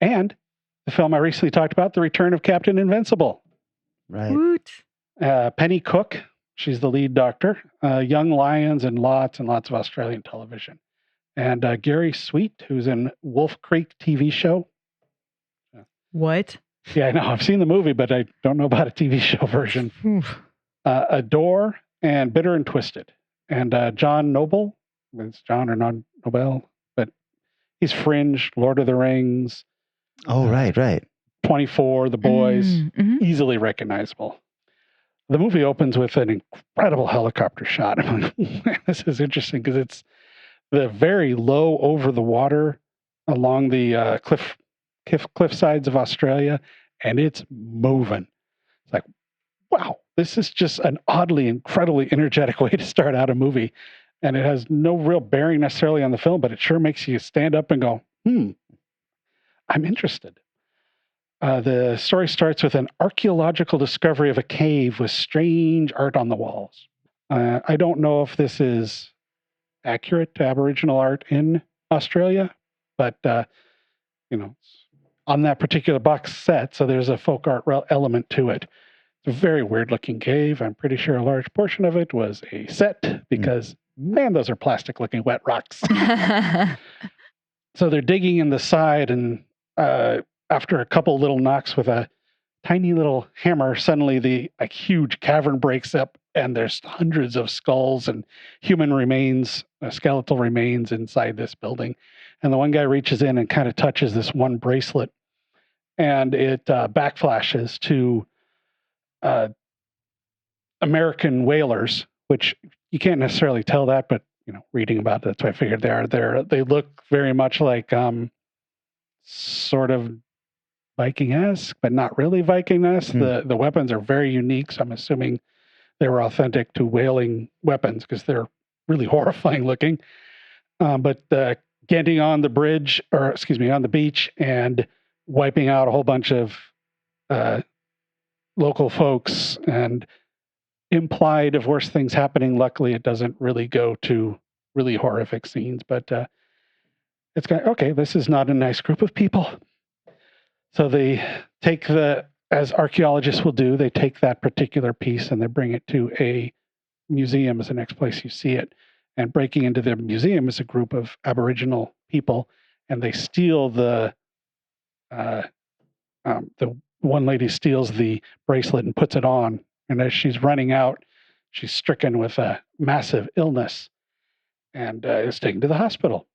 And the film I recently talked about, The Return of Captain Invincible. Right. Woot. Penny Cook, she's the lead doctor. Young Lions and lots of Australian television. And Gary Sweet, who's in Wolf Creek TV show. What? Yeah, I know. I've seen the movie, but I don't know about a TV show version. Adore and Bitter and Twisted. And John Noble. It's John or not Nobel, but he's Fringe, Lord of the Rings. Oh, right. 24, The Boys. Easily recognizable. The movie opens with an incredible helicopter shot. This is interesting because it's the very low over the water along the cliff sides of Australia, and it's moving. It's like, wow, this is just an oddly, incredibly energetic way to start out a movie. And it has no real bearing necessarily on the film, but it sure makes you stand up and go, I'm interested. The story starts with an archaeological discovery of a cave with strange art on the walls. I don't know if this is accurate to Aboriginal art in Australia, but on that particular box set, so there's a folk art element to it. It's a very weird looking cave. I'm pretty sure a large portion of it was a set because, man, those are plastic looking wet rocks. So they're digging in the side, and after a couple little knocks with a tiny little hammer, suddenly a huge cavern breaks up, and there's hundreds of skulls and human remains, skeletal remains inside this building. And the one guy reaches in and kind of touches this one bracelet, and it backflashes to American whalers, which you can't necessarily tell that, but reading about it, that's why I figured they are there. They look very much like sort of Viking-esque, but not really Viking-esque. The weapons are very unique, so I'm assuming they were authentic to whaling weapons because they're really horrifying looking. But getting on the bridge, on the beach and wiping out a whole bunch of local folks and implied of worse things happening. Luckily, it doesn't really go to really horrific scenes, but it's kind of, okay, this is not a nice group of people. So they take as archaeologists will do, they take that particular piece and they bring it to a museum as the next place you see it. And breaking into the museum is a group of Aboriginal people, and they steal the one lady steals the bracelet and puts it on. And as she's running out, she's stricken with a massive illness and is taken to the hospital.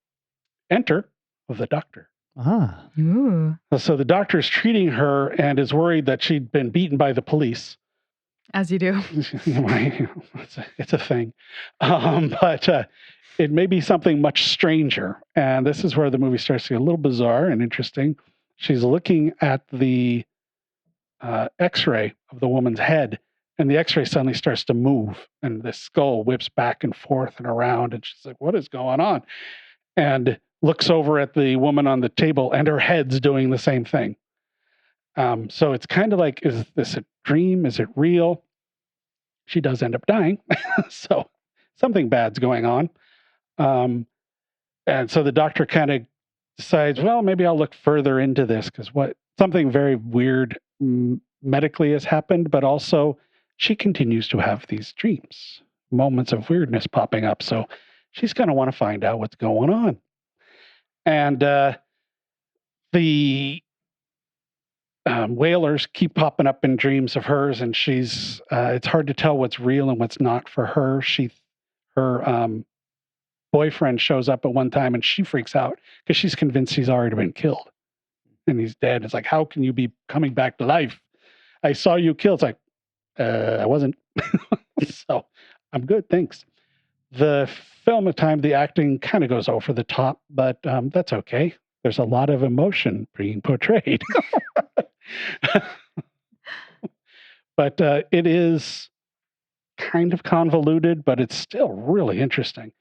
Enter the doctor. So the doctor is treating her and is worried that she'd been beaten by the police. As you do. It's a thing. But it may be something much stranger. And this is where the movie starts to get a little bizarre and interesting. She's looking at the x-ray of the woman's head, and the x-ray suddenly starts to move, and the skull whips back and forth and around, and she's like, what is going on? And looks over at the woman on the table, and her head's doing the same thing. So it's kind of like, is this a dream? Is it real? She does end up dying. So something bad's going on. And so the doctor kind of decides, well, maybe I'll look further into this because something very weird medically has happened, but also she continues to have these dreams, moments of weirdness popping up. So she's going to want to find out what's going on. And the whalers keep popping up in dreams of hers, and she's it's hard to tell what's real and what's not for her. Her boyfriend shows up at one time and she freaks out because she's convinced he's already been killed and he's dead. It's like, how can you be coming back to life? I saw you killed. It's like, I wasn't. So I'm good, thanks. The film at time, the acting kind of goes over the top, but that's okay. There's a lot of emotion being portrayed. But it is kind of convoluted, but it's still really interesting.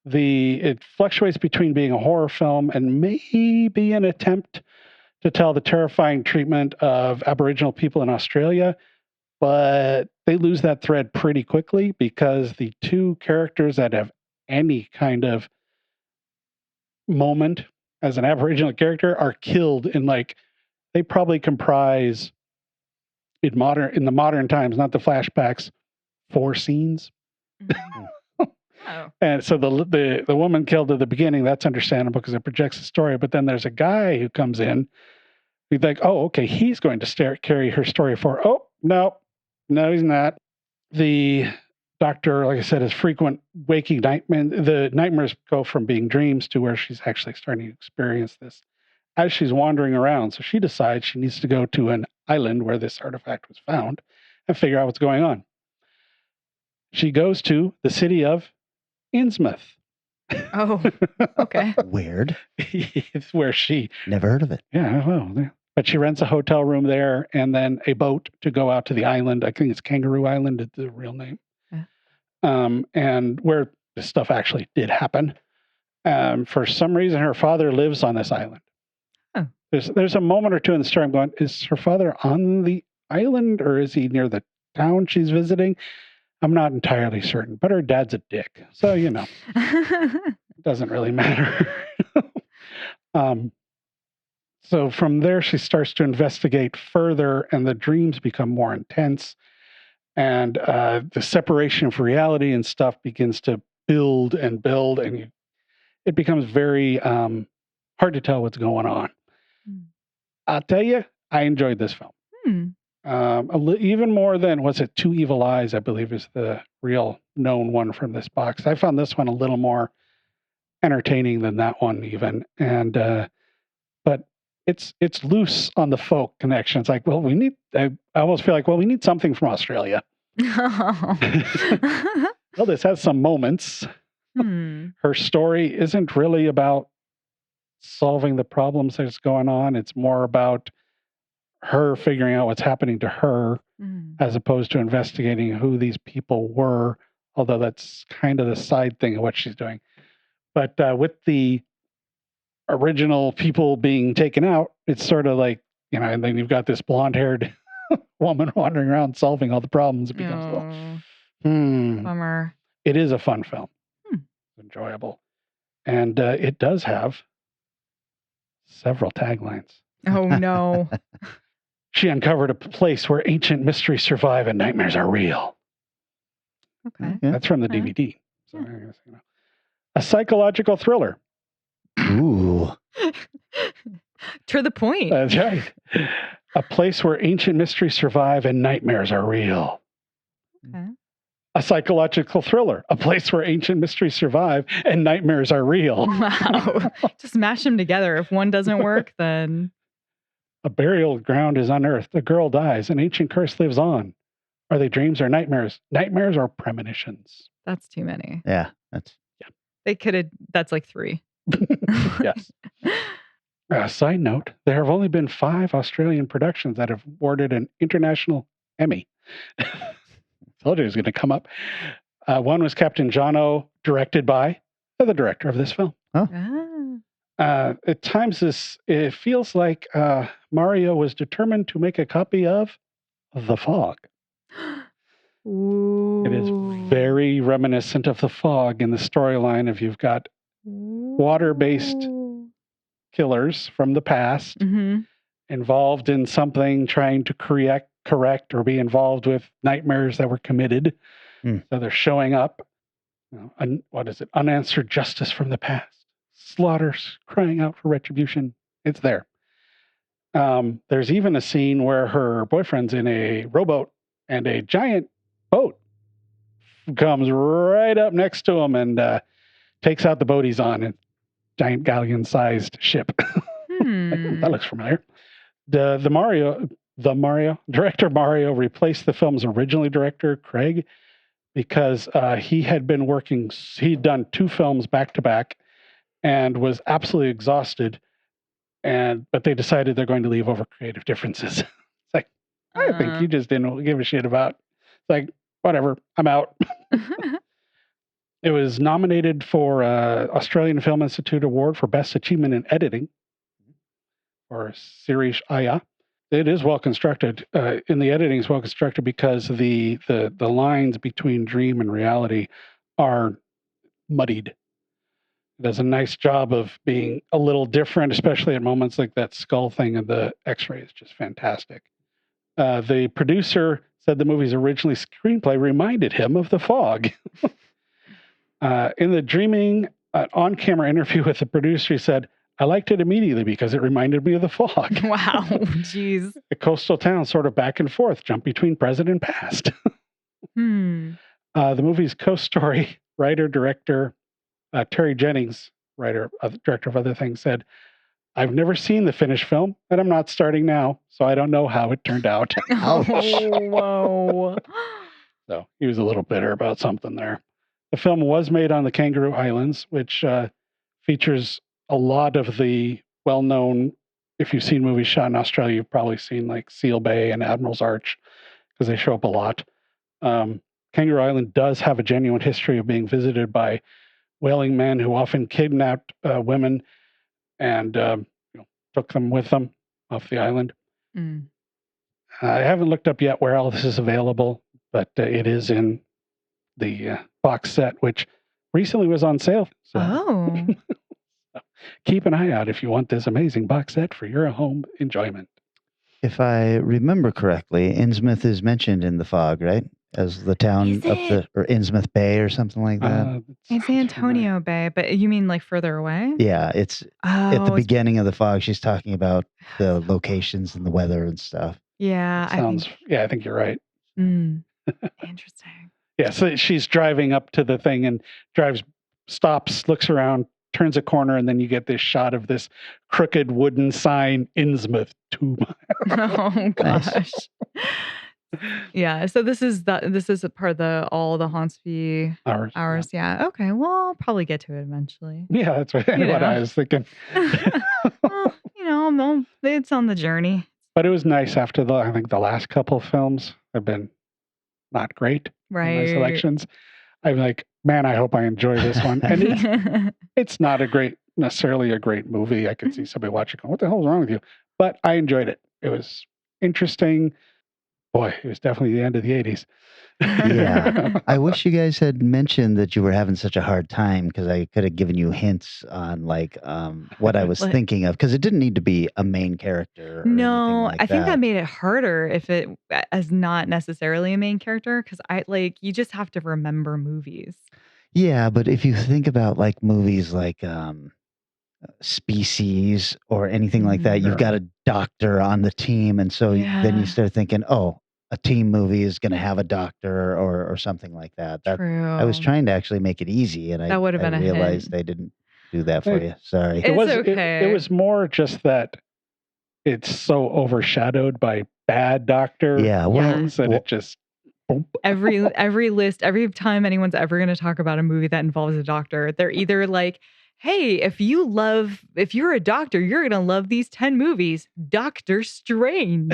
It fluctuates between being a horror film and maybe an attempt to tell the terrifying treatment of Aboriginal people in Australia, but they lose that thread pretty quickly because the two characters that have any kind of moment as an Aboriginal character are killed in they probably comprise in the modern times, not the flashbacks, 4 scenes. Oh. And so the woman killed at the beginning, that's understandable because it projects the story. But then there's a guy who comes in. We think, oh, okay, he's going to carry her story forward. Oh, no, he's not. The doctor, like I said, has frequent waking nightmares. The nightmares go from being dreams to where she's actually starting to experience this as she's wandering around. So she decides she needs to go to an island where this artifact was found and figure out what's going on. She goes to the city of Innsmouth. Oh, okay. Weird. It's where she Never heard of it. Yeah, well, but she rents a hotel room there and then a boat to go out to the island. I think it's Kangaroo Island, is the real name. Yeah. And where this stuff actually did happen. For some reason, her father lives on this island. Oh. There's a moment or two in the story I'm going, is her father on the island or is he near the town she's visiting? I'm not entirely certain, but her dad's a dick. So, it doesn't really matter. So from there, she starts to investigate further and the dreams become more intense. And the separation of reality and stuff begins to build and build. And it becomes very hard to tell what's going on. I'll tell you, I enjoyed this film. Even more than, was it Two Evil Eyes, I believe is the real known one from this box. I found this one a little more entertaining than that one even. And but it's loose on the folk connection. It's like, well, I almost feel like, well, we need something from Australia. Well, this has some moments. Her story isn't really about solving the problems that's going on. It's more about her figuring out what's happening to her as opposed to investigating who these people were, although that's kind of the side thing of what she's doing. But with the original people being taken out, it's sort of like, and then you've got this blonde-haired woman wandering around solving all the problems. It becomes bummer. It is a fun film. Enjoyable. And it does have several taglines. Oh, no. She uncovered a place where ancient mysteries survive and nightmares are real. Okay. That's from the DVD. So, I guess, a psychological thriller. Ooh. To the point. That's right. A place where ancient mysteries survive and nightmares are real. Okay. A psychological thriller. A place where ancient mysteries survive and nightmares are real. Wow. Just mash them together. If one doesn't work, then... A burial ground is unearthed. A girl dies. An ancient curse lives on. Are they dreams or nightmares? Nightmares or premonitions? That's too many. Yeah. They could have... That's like 3. Yes. Side note, there have only been 5 Australian productions that have awarded an international Emmy. Told you it was going to come up. One was Captain Jono, directed by the director of this film. At times, it feels like Mario was determined to make a copy of The Fog. Ooh. It is very reminiscent of The Fog in the storyline. If you've got water-based killers from the past involved in something trying to correct or be involved with nightmares that were committed. So they're showing up. What is it? Unanswered justice from the past. Slaughters crying out for retribution. It's there. There's even a scene where her boyfriend's in a rowboat and a giant boat comes right up next to him and takes out the boat he's on. A giant galleon-sized ship. That looks familiar. The Mario director Mario replaced the film's original director Craig because he'd done 2 films back to back and was absolutely exhausted. But they decided they're going to leave over creative differences. It's like, I think you just didn't give a shit about. It's like, whatever, I'm out. It was nominated for Australian Film Institute Award for Best Achievement in Editing, or Sirish Aya. It is well constructed. In the editing, it's well constructed because the lines between dream and reality are muddied. It does a nice job of being a little different, especially at moments like that skull thing and the X-ray is just fantastic. The producer said the movie's originally screenplay reminded him of The Fog. In the dreaming on-camera interview with the producer, he said, "I liked it immediately because it reminded me of The Fog." Wow, jeez. The coastal town sort of back and forth, jump between present and past. The movie's co-story writer, director, Terry Jennings, director of other things, said, "I've never seen the finished film, and I'm not starting now, so I don't know how it turned out." Oh, whoa. So he was a little bitter about something there. The film was made on the Kangaroo Islands, which features a lot of the well-known, if you've seen movies shot in Australia, you've probably seen like Seal Bay and Admiral's Arch, because they show up a lot. Kangaroo Island does have a genuine history of being visited by whaling men who often kidnapped women and took them with them off the island. I haven't looked up yet where all this is available, but it is in the box set, which recently was on sale. So keep an eye out if you want this amazing box set for your home enjoyment. If I remember correctly, Innsmouth is mentioned in The Fog, right? As the town or Innsmouth Bay or something like that. It's Antonio Bay, but you mean like further away? Yeah, it's at the beginning of The Fog. She's talking about the locations and the weather and stuff. Yeah, I think you're right. Interesting. Yeah, so she's driving up to the thing and stops, looks around, turns a corner, and then you get this shot of this crooked wooden sign, Innsmouth 2 miles. Oh gosh. Yeah, so this is a part of all the Hauntsby hours. Yeah. Okay. Well, I'll probably get to it eventually. Yeah, that's what I was thinking. Well, it's on the journey. But it was nice after I think the last couple of films have been not great. Right. My selections. I'm like, man, I hope I enjoy this one. And it's not necessarily a great movie. I could see somebody watching going, what the hell's wrong with you? But I enjoyed it. It was interesting. Boy, it was definitely the end of the 80s. Yeah. I wish you guys had mentioned that you were having such a hard time, because I could have given you hints on what I was thinking of, because it didn't need to be a main character. No, I think that made it harder if it as not necessarily a main character, because you just have to remember movies. Yeah, but if you think about movies like Species or anything like that, you've got a doctor on the team, and so then you start thinking, oh, a team movie is going to have a doctor or something like that. True. I was trying to actually make it easy, and that would have been realized they didn't do that for you. Sorry. It's okay. It was more just that it's so overshadowed by bad doctor ones, and it just every every time anyone's ever going to talk about a movie that involves a doctor, they're either like, hey, if you're a doctor, you're going to love these 10 movies. Doctor Strange.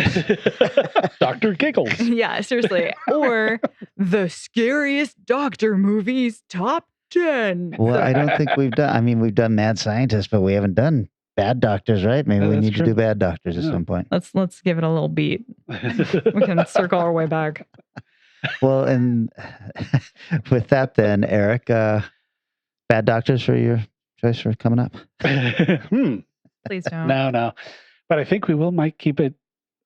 Dr. Giggles. Yeah, seriously. Or the scariest doctor movies, top 10. Well, I don't think we've done Mad Scientist, but we haven't done Bad Doctors, right? Maybe we need to do Bad Doctors at some point. Let's give it a little beat. We can circle our way back. Well, and with that then, Eric, Bad Doctors for your choice for coming up? Please don't. No. But I think we might keep it,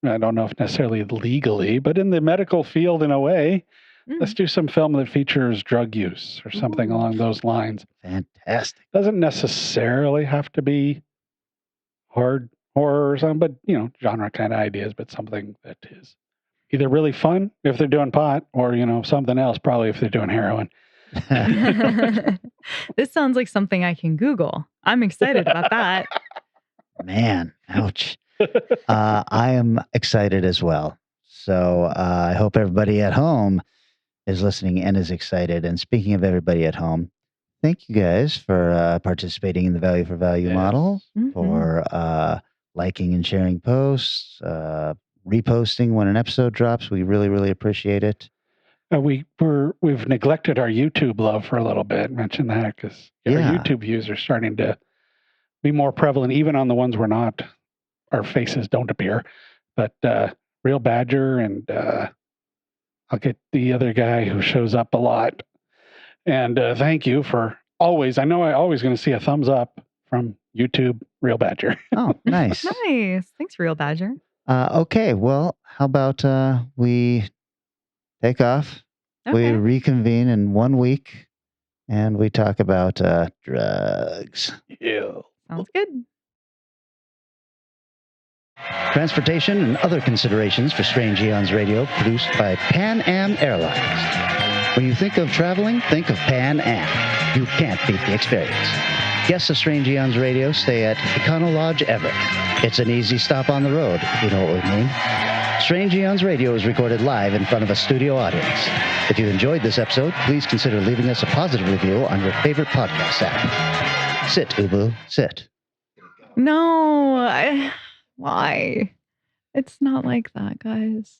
I don't know if necessarily legally, but in the medical field in a way. Let's do some film that features drug use or something along those lines. Fantastic. Doesn't necessarily have to be hard horror or something, but, genre kind of ideas, but something that is either really fun if they're doing pot or, something else, probably if they're doing heroin. This sounds like something I can Google. I'm excited about that. Man, ouch. I am excited as well. So I hope everybody at home is listening and is excited. And speaking of everybody at home, thank you guys for participating in the Value for Value model, for liking and sharing posts, reposting when an episode drops. We really, really appreciate it. We've neglected our YouTube love for a little bit. Mention that because our YouTube views are starting to be more prevalent, even on the ones we're not. Our faces don't appear, but Real Badger and I'll get the other guy who shows up a lot. And thank you for always. I know I always going to see a thumbs up from YouTube Real Badger. Oh, nice. Nice. Thanks, Real Badger. Okay, well, how about we take off? Okay. We reconvene in 1 week, and we talk about drugs. Yeah. Sounds good. Transportation and other considerations for Strange Eons Radio, produced by Pan Am Airlines. When you think of traveling, think of Pan Am. You can't beat the experience. Guests of Strange Eons Radio stay at Econo Lodge Everett. It's an easy stop on the road, if you know what we mean. Strange Eons Radio is recorded live in front of a studio audience. If you enjoyed this episode, please consider leaving us a positive review on your favorite podcast app. Sit, Ubu, sit. No, why? It's not like that, guys.